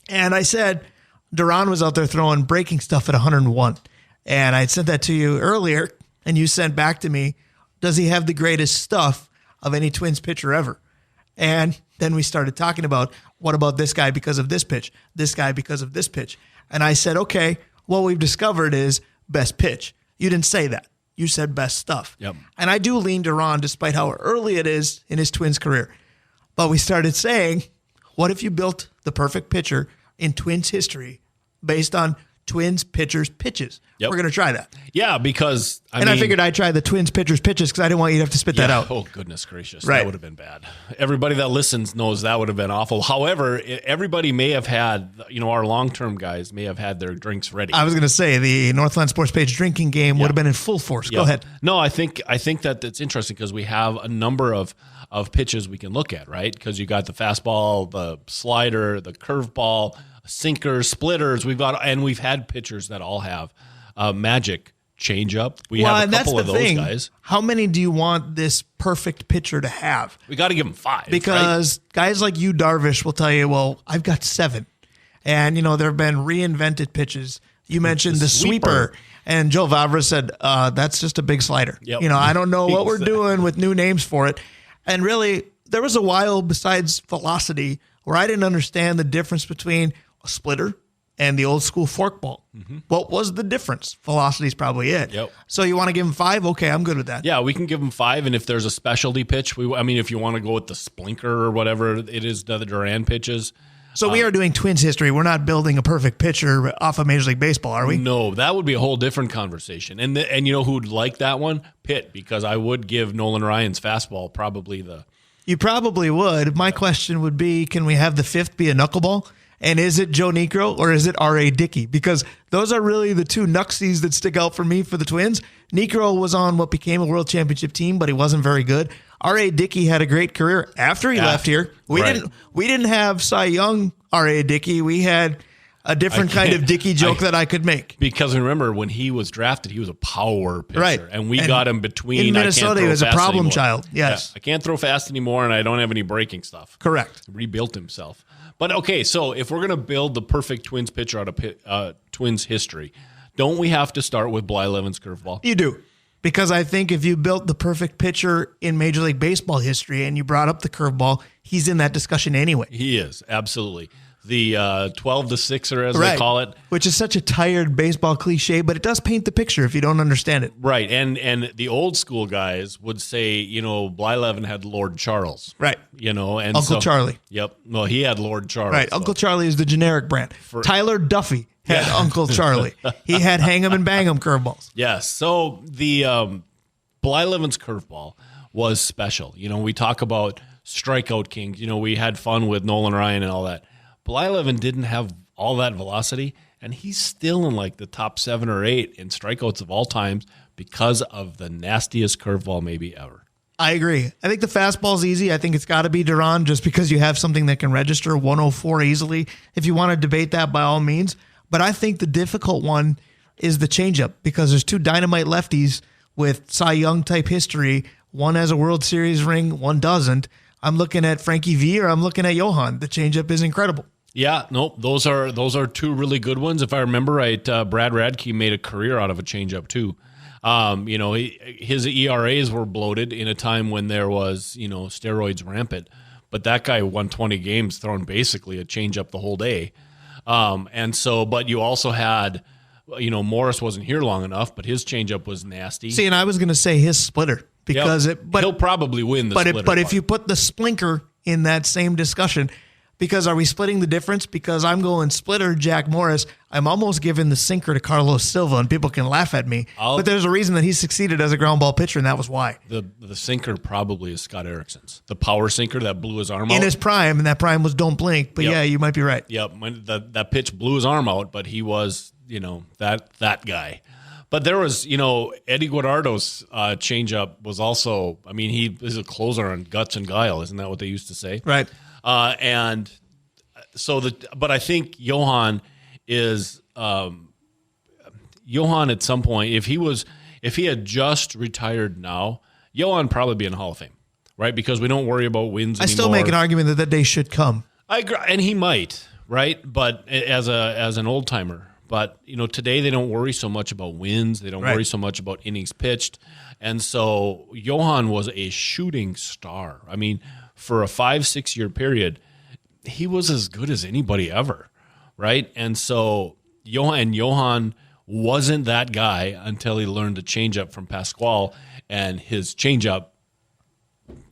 And I said, Duran was out there throwing breaking stuff at 101. And I sent that to you earlier, and you sent back to me, does he have the greatest stuff of any Twins pitcher ever? And then we started talking about, what about this guy because of this pitch, this guy because of this pitch? And I said, okay, what we've discovered is best pitch. You didn't say that. You said best stuff. Yep. And I do lean Duran despite how early it is in his Twins career. But we started saying, what if you built the perfect pitcher in Twins history based on Twins pitchers' pitches? Yep. We're going to try that. Yeah, because I figured I'd try the Twins pitchers' pitches because I didn't want you to have to spit that out. Oh, goodness gracious. Right. That would have been bad. Everybody that listens knows that would have been awful. However, everybody may have had, our long-term guys may have had their drinks ready. I was going to say the Northland Sports Page drinking game would have been in full force. Go ahead. No, I think that it's interesting because we have a number of pitches we can look at, right? Because you got the fastball, the slider, the curveball, sinkers, splitters. We've had pitchers that all have magic changeup. We have a couple of those guys. How many do you want this perfect pitcher to have? We got to give him 5. Because guys like you, Darvish, will tell you, well, I've got 7. And, there have been reinvented pitches. You mentioned the sweeper. And Joe Vavra said, that's just a big slider. Yep. I don't know what we're doing with new names for it. And really, there was a while besides velocity where I didn't understand the difference between a splitter and the old school forkball. Mm-hmm. What was the difference? Velocity is probably it. Yep. So you want to give him 5? Okay, I'm good with that. Yeah, we can give him 5. And if there's a specialty pitch, if you want to go with the splinker or whatever it is, the Duran pitches. So we are doing Twins history. We're not building a perfect pitcher off of Major League Baseball, are we? No, that would be a whole different conversation. And you know who'd like that one? Pitt, because I would give Nolan Ryan's fastball probably the... You probably would. My question would be, can we have the 5th be a knuckleball? And is it Joe Niekro or is it R.A. Dickey? Because those are really the 2 knucksies that stick out for me for the Twins. Niekro was on what became a world championship team, but he wasn't very good. R.A. Dickey had a great career after he left here. We didn't have Cy Young R.A. Dickey. We had a different kind of Dickey joke that I could make. Because remember, when he was drafted, he was a power pitcher. Right. And we got him between. In Minnesota, he was a problem anymore. child. Yes. Yeah, I can't throw fast anymore, and I don't have any breaking stuff. Correct. He rebuilt himself. But, okay, so if we're going to build the perfect Twins pitcher out of Twins history, don't we have to start with Blyleven's curveball? You do. Because I think if you built the perfect pitcher in Major League Baseball history and you brought up the curveball, he's in that discussion anyway. He is, absolutely. The 12 to 6er, as they call it. Which is such a tired baseball cliche, but it does paint the picture if you don't understand it. Right, and the old school guys would say, Blyleven had Lord Charles. Right. And Uncle Charlie. Yep. Well, he had Lord Charles. Right. Uncle Charlie is the generic brand. Tyler Duffy had Uncle Charlie. He had hang 'em and bang 'em curveballs. Yes. So the Blyleven's curveball was special. We talk about strikeout kings. We had fun with Nolan Ryan and all that. Blyleven didn't have all that velocity, and he's still in like the top 7 or 8 in strikeouts of all times because of the nastiest curveball maybe ever. I agree. I think the fastball's easy. I think it's got to be Duran just because you have something that can register 104 easily. If you want to debate that, by all means. But I think the difficult one is the changeup because there's 2 dynamite lefties with Cy Young type history. One has a World Series ring, one doesn't. I'm looking at Frankie V or I'm looking at Johan. The changeup is incredible. Yeah, nope. Those are 2 really good ones. If I remember right, Brad Radke made a career out of a changeup too. His ERAs were bloated in a time when there was steroids rampant, but that guy won 20 games throwing basically a changeup the whole day. But you also had, Morris wasn't here long enough, but his changeup was nasty. See, and I was going to say his splitter because he'll probably win the splitter. But if you put the splinker in that same discussion. Because are we splitting the difference? Because I'm going splitter, Jack Morris. I'm almost giving the sinker to Carlos Silva, and people can laugh at me. But there's a reason that he succeeded as a ground ball pitcher, and that was why. The sinker probably is Scott Erickson's. The power sinker that blew his arm out. In his prime, and that prime was don't blink. But yeah, you might be right. Yep, that pitch blew his arm out, but he was, that guy. But there was, Eddie Guardardo's changeup was also, he is a closer on guts and guile. Isn't that what they used to say? Right. But I think Johan is Johan at some point. If he had just retired now, Johan probably be in the Hall of Fame, right? Because we don't worry about wins anymore. I still make an argument that day should come. I agree, and he might, right? But as an old timer. But today they don't worry so much about wins. They don't worry so much about innings pitched, and so Johan was a shooting star. For a 5-6 year period, he was as good as anybody ever, right? And so Johan wasn't that guy until he learned the changeup from Pasquale, and his changeup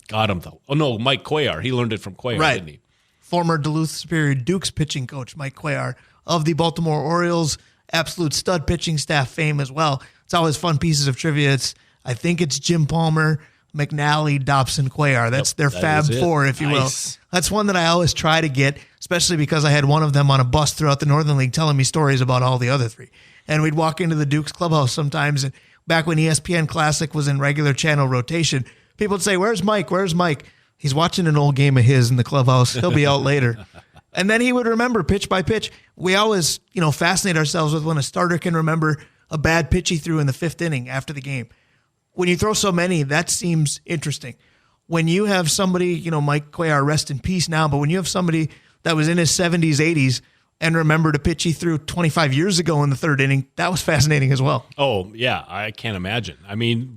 got him though. Oh no, Mike Cuellar. He learned it from Cuellar, didn't he? Former Duluth Superior Dukes pitching coach Mike Cuellar of the Baltimore Orioles, absolute stud pitching staff fame as well. It's always fun pieces of trivia. I think it's Jim Palmer, McNally, Dobson, Cuellar. That's their Fab Four, if you will. That's one that I always try to get, especially because I had one of them on a bus throughout the Northern League telling me stories about all the other 3. And we'd walk into the Dukes clubhouse sometimes, and back when ESPN Classic was in regular channel rotation, people would say, "Where's Mike? Where's Mike?" He's watching an old game of his in the clubhouse. He'll be out later. And then he would remember pitch by pitch. We always, fascinate ourselves with when a starter can remember a bad pitch he threw in the 5th inning after the game. When you throw so many, that seems interesting. When you have somebody, Mike Cuellar, rest in peace now, but when you have somebody that was in his 70s, 80s, and remembered a pitch he threw 25 years ago in the 3rd inning, that was fascinating as well. Oh, yeah, I can't imagine.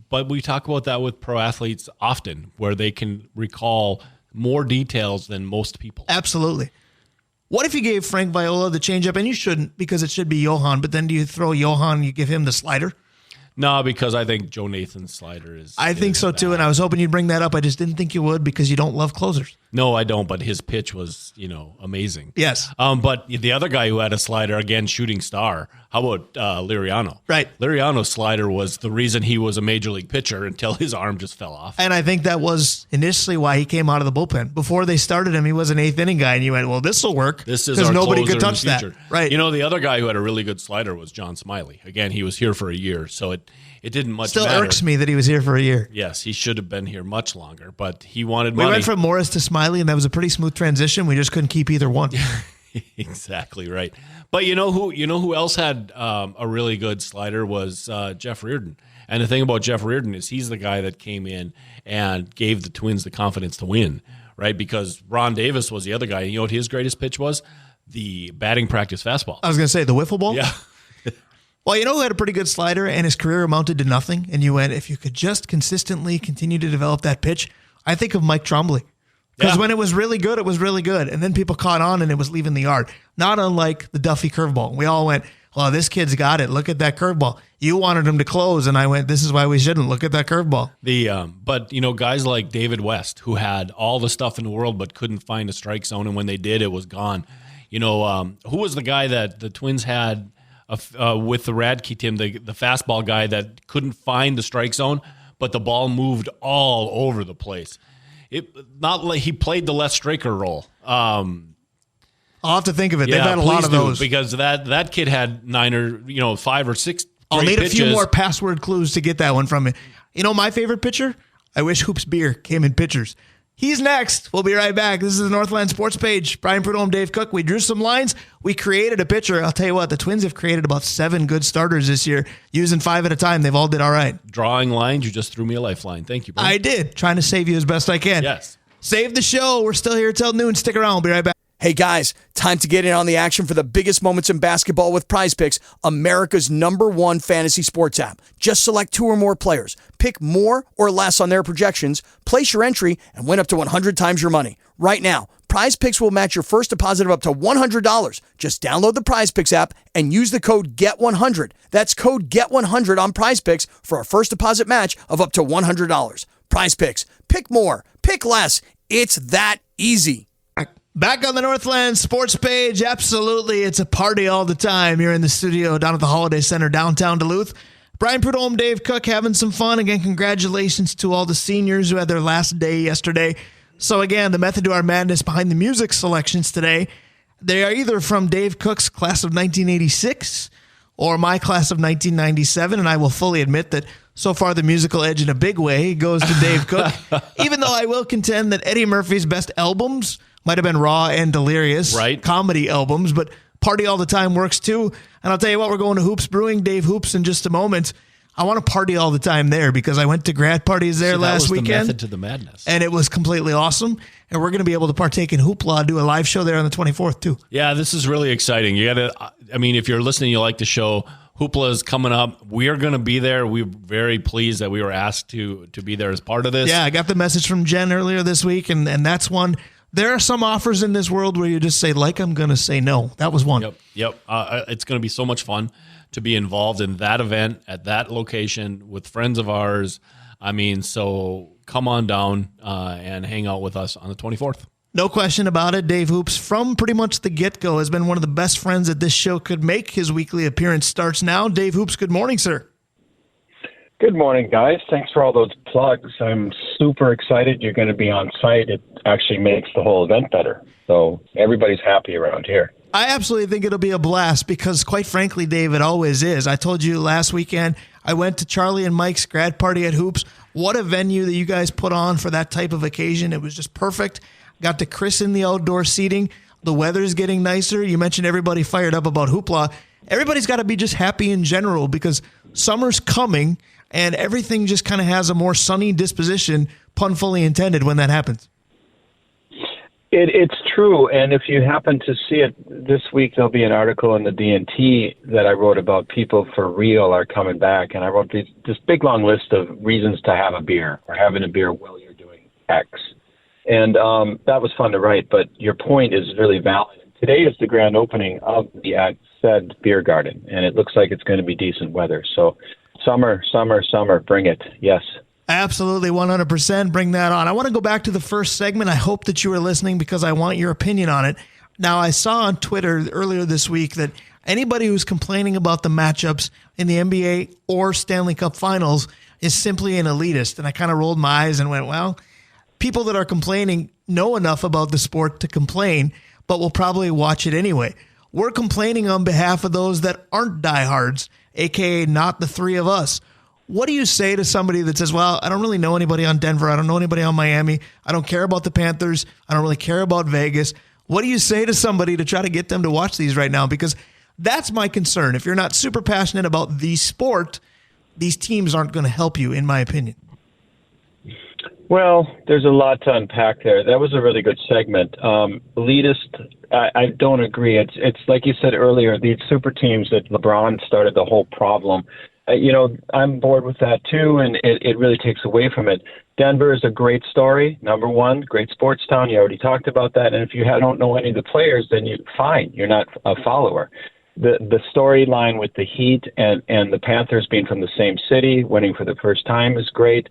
But we talk about that with pro athletes often, where they can recall more details than most people. Absolutely. What if you gave Frank Viola the changeup, and you shouldn't because it should be Johan, but then do you throw Johan and you give him the slider? No, because I think Joe Nathan's slider is. I think so too, and I was hoping you'd bring that up. I just didn't think you would because you don't love closers. No, I don't, but his pitch was, amazing. Yes. But the other guy who had a slider, again, shooting star, how about Liriano? Right. Liriano's slider was the reason he was a major league pitcher until his arm just fell off. And I think that was initially why he came out of the bullpen. Before they started him, he was an 8th inning guy, and you went, well, this will work. This is our nobody closer could touch in the future. That. Right. The other guy who had a really good slider was John Smiley. Again, he was here for a year, so it didn't much Still matter. irks me that he was here for a year. Yes, he should have been here much longer, but he wanted money. We went from Morris to Smiley, and that was a pretty smooth transition. We just couldn't keep either one. Exactly right. But you know who else had a really good slider was Jeff Reardon. And the thing about Jeff Reardon is he's the guy that came in and gave the Twins the confidence to win, right? Because Ron Davis was the other guy. You know what his greatest pitch was? The batting practice fastball. I was going to say the wiffle ball. Yeah. Well, you know who had a pretty good slider and his career amounted to nothing? And you went, if you could just consistently continue to develop that pitch, I think of Mike Trombley. Because when it was really good, it was really good. And then people caught on and it was leaving the yard. Not unlike the Duffy curveball. We all went, well, this kid's got it. Look at that curveball. You wanted him to close. And I went, this is why we shouldn't. Look at that curveball. But guys like David West, who had all the stuff in the world but couldn't find a strike zone. And when they did, it was gone. Who was the guy that the Twins had with the Radke team, the fastball guy that couldn't find the strike zone, but the ball moved all over the place. Not like he played the Les Straker role. I'll have to think of it. They've had a lot of those. Because that kid had 5 or 6 I'll need pitches. a few more password clues to get that one from you. My favorite pitcher? I wish Hoops Beer came in pitchers. He's next. We'll be right back. This is the Northland Sports Page. Brian Prudhomme, Dave Cook. We drew some lines. We created a pitcher. I'll tell you what, the Twins have created about 7 good starters this year. Using 5 at a time. They've all did all right. Drawing lines. You just threw me a lifeline. Thank you, Brian. I did. Trying to save you as best I can. Yes. Save the show. We're still here till noon. Stick around. We'll be right back. Hey guys, time to get in on the action for the biggest moments in basketball with Prize Picks, America's #1 fantasy sports app. Just select 2 or more players. Pick more or less on their projections, place your entry, and win up to 100 times your money. Right now, Prize Picks will match your first deposit of up to $100. Just download the Prize Picks app and use the code GET100. That's code GET100 on Prize Picks for a first deposit match of up to $100. Prize Picks. Pick more. Pick less. It's that easy. Back on the Northland Sports Page, absolutely. It's a party all the time here in the studio down at the Holiday Center downtown Duluth. Brian Prudhomme, Dave Cook having some fun. Again, congratulations to all the seniors who had their last day yesterday. So again, the method to our madness behind the music selections today, they are either from Dave Cook's class of 1986 or my class of 1997, and I will fully admit that so far the musical edge in a big way goes to Dave Cook, even though I will contend that Eddie Murphy's best albums might have been Raw and Delirious, right? Comedy albums, but Party All the Time works too. And I'll tell you what, we're going to Hoops Brewing, Dave Hoops, in just a moment. I want to party all the time there because I went to grad parties there last weekend. That was the method to the madness. And it was completely awesome. And we're going to be able to partake in Hoopla, do a live show there on the 24th too. Yeah, this is really exciting. If you're listening, you like the show, Hoopla is coming up. We are going to be there. We're very pleased that we were asked to be there as part of this. Yeah, I got the message from Jen earlier this week, and that's one. There are some offers in this world where you just say, I'm going to say no. That was one. Yep. It's going to be so much fun to be involved in that event at that location with friends of ours. So come on down and hang out with us on the 24th. No question about it. Dave Hoops, from pretty much the get-go, has been one of the best friends that this show could make. His weekly appearance starts now. Dave Hoops, good morning, sir. Good morning, guys. Thanks for all those plugs. I'm super excited you're going to be on site. It actually makes the whole event better. So everybody's happy around here. I absolutely think it'll be a blast because, quite frankly, Dave, it always is. I told you last weekend I went to Charlie and Mike's grad party at Hoops. What a venue that you guys put on for that type of occasion. It was just perfect. Got to christen the outdoor seating. The weather's getting nicer. You mentioned everybody fired up about Hoopla. Everybody's got to be just happy in general because summer's coming and everything just kind of has a more sunny disposition, pun fully intended, when that happens. It's true, and if you happen to see it this week, there'll be an article in the DNT that I wrote about people for real are coming back, and I wrote this big long list of reasons to have a beer or having a beer while you're doing X. And that was fun to write, but your point is really valid. Today is the grand opening of the said Biergarten, and it looks like it's going to be decent weather. So summer, bring it. Yes. Absolutely, 100%. Bring that on. I want to go back to the first segment. I hope that you were listening because I want your opinion on it. Now, I saw on Twitter earlier this week that anybody who's complaining about the matchups in the NBA or Stanley Cup Finals is simply an elitist. And I kind of rolled my eyes and went, well, people that are complaining know enough about the sport to complain, but will probably watch it anyway. We're complaining on behalf of those that aren't diehards, a.k.a. not the three of us. What do you say to somebody that says, well, I don't really know anybody on Denver. I don't know anybody on Miami. I don't care about the Panthers. I don't really care about Vegas. What do you say to somebody to try to get them to watch these right now? Because that's my concern. If you're not super passionate about the sport, these teams aren't going to help you, in my opinion. Well, there's a lot to unpack there. That was a really good segment. Elitist, I don't agree. It's like you said earlier, these super teams that LeBron started the whole problem. I'm bored with that too, and it really takes away from it. Denver is a great story. Number one, great sports town. You already talked about that. And if you don't know any of the players, then you're not a follower. The storyline with the Heat and the Panthers being from the same city, winning for the first time is great.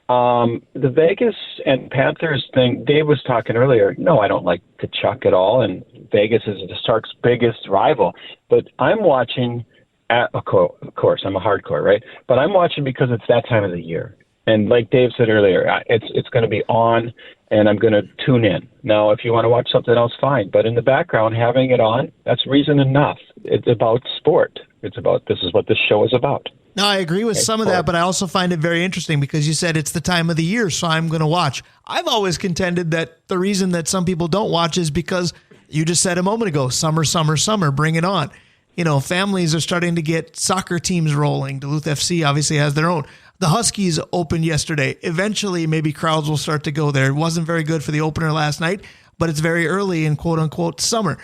The Vegas and Panthers thing, Dave was talking earlier. No, I don't like Kachuk at all, and Vegas is the Sharks' biggest rival. But I'm watching, of course, I'm a hardcore, right? But I'm watching because it's that time of the year. And like Dave said earlier, it's going to be on, and I'm going to tune in. Now, if you want to watch something else, fine. But in the background, having it on, that's reason enough. It's about sport. This is what this show is about. No, I agree with some of that, but I also find it very interesting because you said it's the time of the year, so I'm going to watch. I've always contended that the reason that some people don't watch is because you just said a moment ago, summer, summer, summer, bring it on. Families are starting to get soccer teams rolling. Duluth FC obviously has their own. The Huskies opened yesterday. Eventually, maybe crowds will start to go there. It wasn't very good for the opener last night, but it's very early in quote-unquote summer.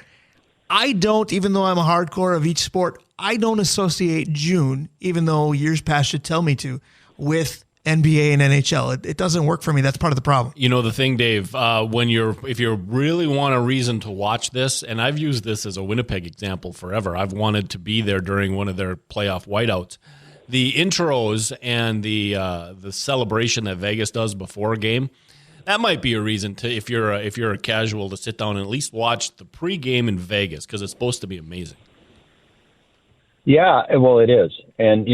I don't, even though I'm a hardcore of each sport, I don't associate June, even though years past should tell me to, with NBA and NHL. It doesn't work for me. That's part of the problem. The thing, Dave, if you really want a reason to watch this, and I've used this as a Winnipeg example forever. I've wanted to be there during one of their playoff whiteouts. The intros and the celebration that Vegas does before a game, that might be a reason to, if you're a casual, to sit down and at least watch the pregame in Vegas, because it's supposed to be amazing. Yeah, well, it is. And,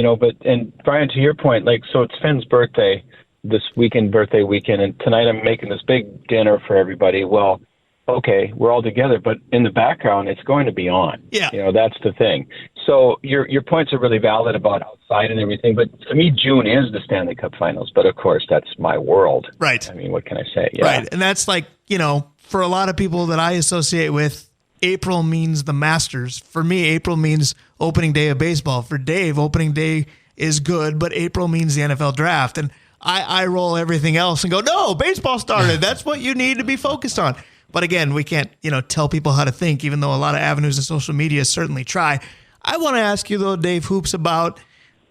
Brian, to your point, so it's Finn's birthday birthday weekend, and tonight I'm making this big dinner for everybody. Well, okay, we're all together, but in the background, it's going to be on. Yeah. That's the thing. So your points are really valid about outside and everything, but to me, June is the Stanley Cup Finals. But of course, that's my world. Right. I mean, what can I say? Yeah. Right. And that's for a lot of people that I associate with, April means the Masters. For me, April means opening day of baseball. For Dave, opening day is good, but April means the NFL draft. And I roll everything else and go, no, baseball started. That's what you need to be focused on. But again, we can't, tell people how to think, even though a lot of avenues of social media certainly try. I want to ask you, though, Dave Hoops, about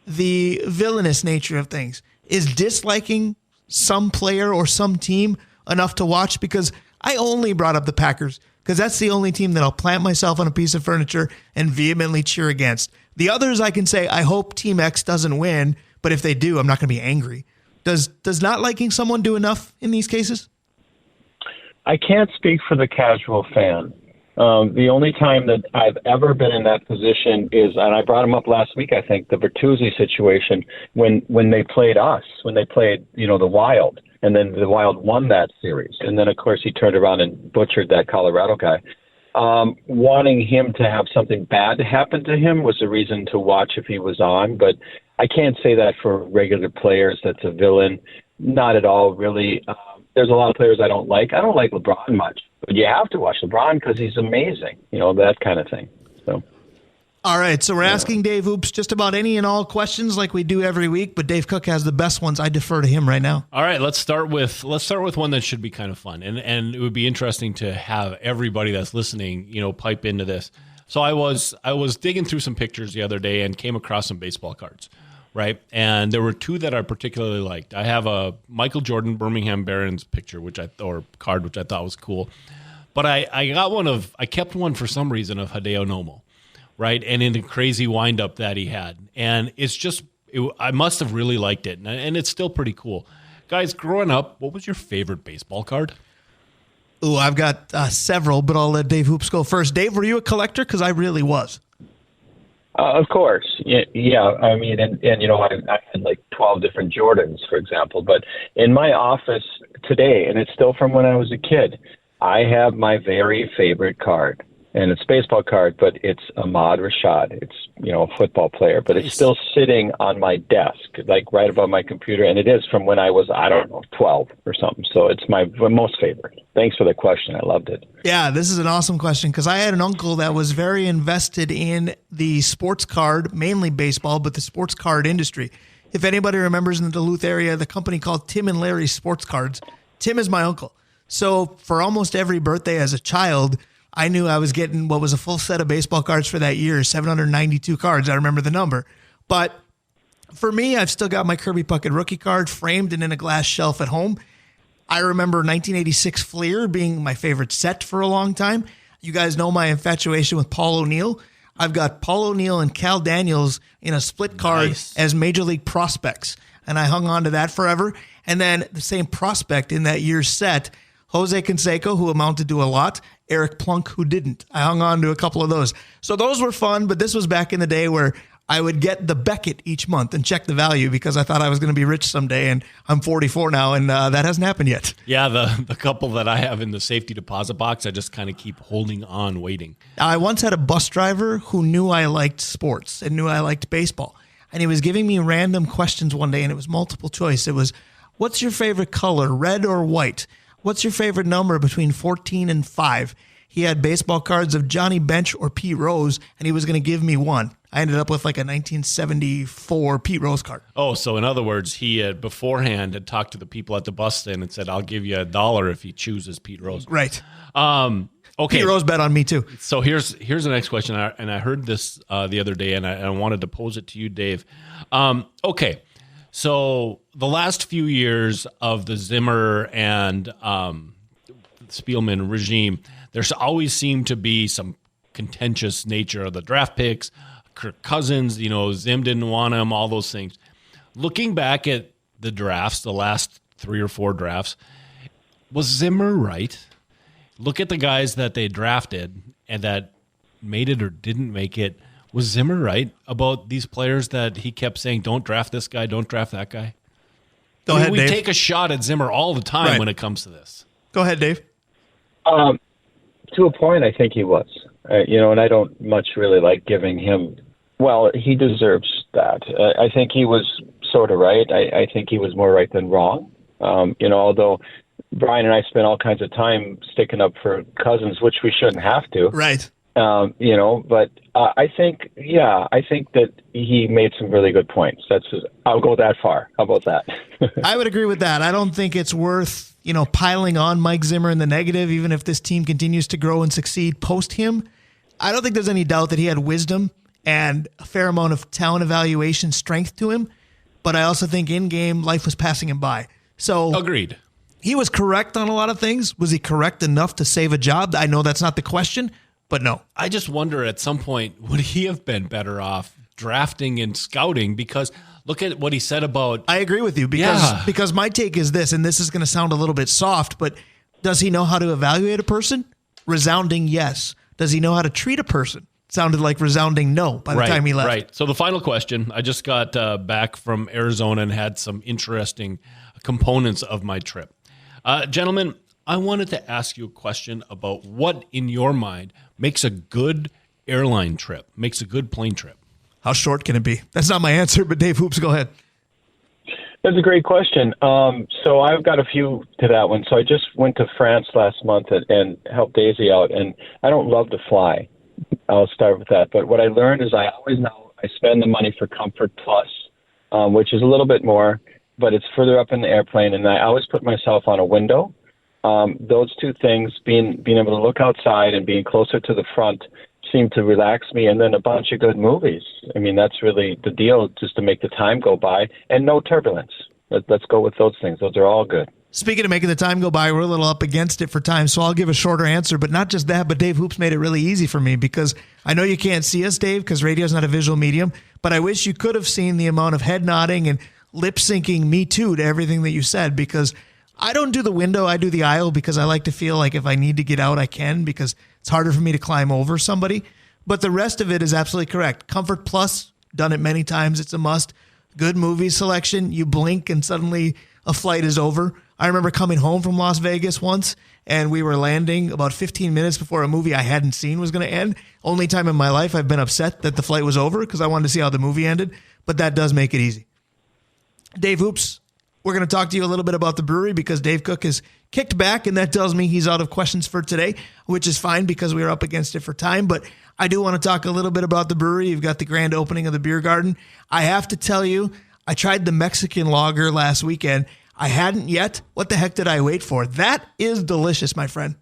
the villainous nature of things. Is disliking some player or some team enough to watch? Because I only brought up the Packers because that's the only team that I'll plant myself on a piece of furniture and vehemently cheer against. The others I can say, I hope Team X doesn't win, but if they do, I'm not going to be angry. Does not liking someone do enough in these cases? I can't speak for the casual fan. The only time that I've ever been in that position is, and I brought him up last week, I think, the Bertuzzi situation when they played us, when they played, the Wild, and then the Wild won that series. And then, of course, he turned around and butchered that Colorado guy. Wanting him to have something bad happen to him was a reason to watch if he was on, but I can't say that for regular players. That's a villain. Not at all, really. There's a lot of players I don't like. I don't like LeBron much, but you have to watch LeBron because he's amazing, that kind of thing. So, all right, so we're asking Dave Hoops just about any and all questions like we do every week, but Dave Cook has the best ones. I defer to him right now. All right, let's start with one that should be kind of fun, and it would be interesting to have everybody that's listening, pipe into this. So I was digging through some pictures the other day and came across some baseball cards. Right, and there were two that I particularly liked. I have a Michael Jordan Birmingham Barons picture, or card, which I thought was cool. But I kept one for some reason of Hideo Nomo, right, and in the crazy windup that he had, and I must have really liked it, and it's still pretty cool. Guys, growing up, what was your favorite baseball card? Ooh, I've got several, but I'll let Dave Hoops go first. Dave, were you a collector? Because I really was. Of course. Yeah. I mean, and I had like 12 different Jordans, for example. But in my office today, and it's still from when I was a kid, I have my very favorite card. and it's a baseball card, but it's Ahmad Rashad. It's, a football player, but it's still sitting on my desk, like right above my computer. And it is from when I was, 12 or something. So it's my most favorite. Thanks for the question. I loved it. Yeah, this is an awesome question because I had an uncle that was very invested in the sports card, mainly baseball, but the sports card industry. If anybody remembers in the Duluth area, the company called Tim and Larry Sports Cards, Tim is my uncle. So for almost every birthday as a child, I knew I was getting what was a full set of baseball cards for that year, 792 cards. I remember the number. But for me, I've still got my Kirby Puckett rookie card framed and in a glass shelf at home. I remember 1986 Fleer being my favorite set for a long time. You guys know my infatuation with Paul O'Neill. I've got Paul O'Neill and Cal Daniels in a split card as Major League prospects, and I hung on to that forever. And then the same prospect in that year's set, Jose Canseco, who amounted to a lot, Eric Plunk, who didn't. I hung on to a couple of those. So those were fun, but this was back in the day where I would get the Beckett each month and check the value because I thought I was going to be rich someday, and I'm 44 now, and that hasn't happened yet. Yeah, the couple that I have in the safety deposit box, I just kind of keep holding on, waiting. I once had a bus driver who knew I liked sports and knew I liked baseball, and he was giving me random questions one day, and it was multiple choice. It was, what's your favorite color, red or white? What's your favorite number between 14 and 5? He had baseball cards of Johnny Bench or Pete Rose, and he was going to give me one. I ended up with like a 1974 Pete Rose card. Oh, so in other words, he had beforehand had talked to the people at the bus stand and said, I'll give you $1 if he chooses Pete Rose. Right. Okay. Pete Rose bet on me too. So here's the next question, and I heard this the other day, and I wanted to pose it to you, Dave. Okay. So the last few years of the Zimmer and Spielman regime, there's always seemed to be some contentious nature of the draft picks. Kirk Cousins, Zim didn't want him, all those things. Looking back at the drafts, the last 3 or 4 drafts, was Zimmer right? Look at the guys that they drafted and that made it or didn't make it. Was Zimmer right about these players that he kept saying, don't draft this guy, don't draft that guy? Go ahead, we Dave. take a shot at Zimmer all the time when it comes to this. Go ahead, Dave. To a point, I think he was. And I don't much really like giving him. Well, he deserves that. I think he was sort of right. I think he was more right than wrong. Although Brian and I spent all kinds of time sticking up for Cousins, which we shouldn't have to. Right. But I think that he made some really good points. I'll go that far. How about that? I would agree with that. I don't think it's worth, piling on Mike Zimmer in the negative, even if this team continues to grow and succeed post him. I don't think there's any doubt that he had wisdom and a fair amount of talent evaluation strength to him. But I also think in game, life was passing him by. So agreed. He was correct on a lot of things. Was he correct enough to save a job? I know that's not the question. But no. I just wonder at some point, would he have been better off drafting and scouting? Because look at what he said about... I agree with you because my take is this, and this is going to sound a little bit soft, but does he know how to evaluate a person? Resounding yes. Does he know how to treat a person? Sounded like resounding no by the time he left. Right. So the final question, I just got back from Arizona and had some interesting components of my trip. Gentlemen, I wanted to ask you a question about what, in your mind, makes a good airline trip, makes a good plane trip. How short can it be? That's not my answer, but Dave Hoops, go ahead. That's a great question. So I've got a few to that one. So I just went to France last month and helped Daisy out, and I don't love to fly. I'll start with that. But what I learned is I always know I spend the money for Comfort Plus, which is a little bit more, but it's further up in the airplane, and I always put myself on a window. Those two things, being able to look outside and being closer to the front, seem to relax me. And then a bunch of good movies. I mean, that's really the deal, just to make the time go by, and no turbulence. Let's go with those things. Those are all good. Speaking of making the time go by, we're a little up against it for time, so I'll give a shorter answer. But not just that, but Dave Hoops made it really easy for me because I know you can't see us, Dave, because radio's not a visual medium, but I wish you could have seen the amount of head nodding and lip syncing me too to everything that you said, because I don't do the window, I do the aisle, because I like to feel like if I need to get out, I can, because it's harder for me to climb over somebody. But the rest of it is absolutely correct. Comfort Plus, done it many times. It's a must. Good movie selection. You blink and suddenly a flight is over. I remember coming home from Las Vegas once, and we were landing about 15 minutes before a movie I hadn't seen was going to end. Only time in my life I've been upset that the flight was over because I wanted to see how the movie ended, but that does make it easy. Dave Hoops, we're going to talk to you a little bit about the brewery because Dave Cook is kicked back, and that tells me he's out of questions for today, which is fine because we were up against it for time. But I do want to talk a little bit about the brewery. You've got the grand opening of the Biergarten. I have to tell you, I tried the Mexican lager last weekend. I hadn't yet. What the heck did I wait for? That is delicious, my friend.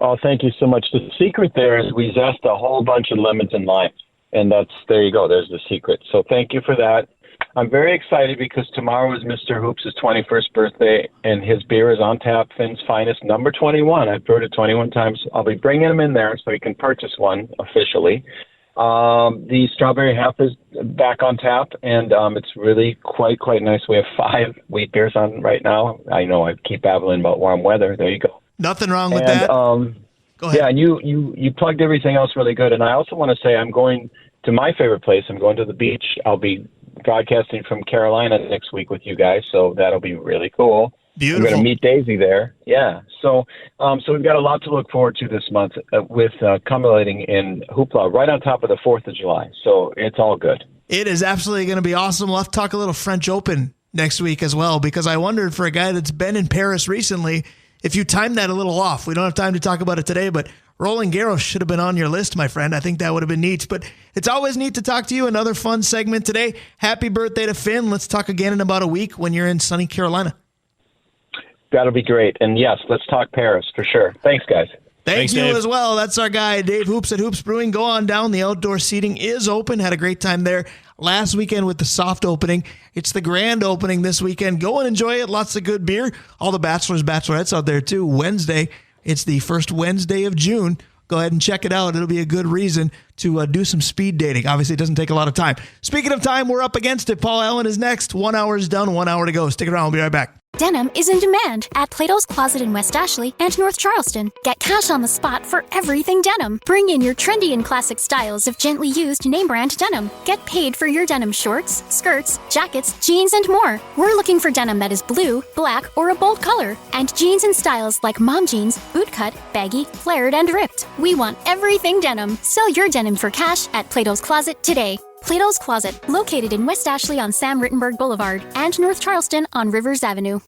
Oh, thank you so much. The secret there is we zest a whole bunch of lemons and lime, and there you go. There's the secret. So thank you for that. I'm very excited because tomorrow is Mr. Hoops' 21st birthday, and his beer is on tap, Finn's Finest, number 21. I've brewed it 21 times. I'll be bringing him in there so he can purchase one officially. The Strawberry Half is back on tap, and it's really quite nice. We have 5 wheat beers on right now. I know I keep babbling about warm weather. There you go. Nothing wrong with that. Go ahead. Yeah, and you plugged everything else really good. And I also want to say I'm going to my favorite place. I'm going to the beach. I'll be broadcasting from Carolina next week with you guys, so that'll be really cool. Beautiful. I'm going to meet Daisy there. Yeah. So we've got a lot to look forward to this month with culminating in Hoopla right on top of the 4th of July. So it's all good. It is absolutely going to be awesome. We'll have to talk a little French Open next week as well, because I wondered for a guy that's been in Paris recently, if you timed that a little off. We don't have time to talk about it today, but Roland Garros should have been on your list, my friend. I think that would have been neat. But it's always neat to talk to you. Another fun segment today. Happy birthday to Finn. Let's talk again in about a week when you're in sunny Carolina. That'll be great. And yes, let's talk Paris for sure. Thanks, guys. Thanks, you Dave. as well. That's our guy, Dave Hoops at Hoops Brewing. Go on down. The outdoor seating is open. Had a great time there last weekend with the soft opening. It's the grand opening this weekend. Go and enjoy it. Lots of good beer. All the bachelors, bachelorettes out there too. Wednesday. It's the first Wednesday of June. Go ahead and check it out. It'll be a good reason to do some speed dating. Obviously, it doesn't take a lot of time. Speaking of time, we're up against it. Paul Allen is next. 1 hour is done. 1 hour to go. Stick around. We'll be right back. Denim is in demand at Plato's Closet in West Ashley and North Charleston. Get cash on the spot for everything denim. Bring in your trendy and classic styles of gently used name brand denim. Get paid for your denim shorts, skirts, jackets, jeans, and more. We're looking for denim that is blue, black, or a bold color, and jeans in styles like mom jeans, bootcut, baggy, flared, and ripped. We want everything denim. Sell your denim for cash at Plato's Closet today. Plato's Closet, located in West Ashley on Sam Rittenberg Boulevard and North Charleston on Rivers Avenue.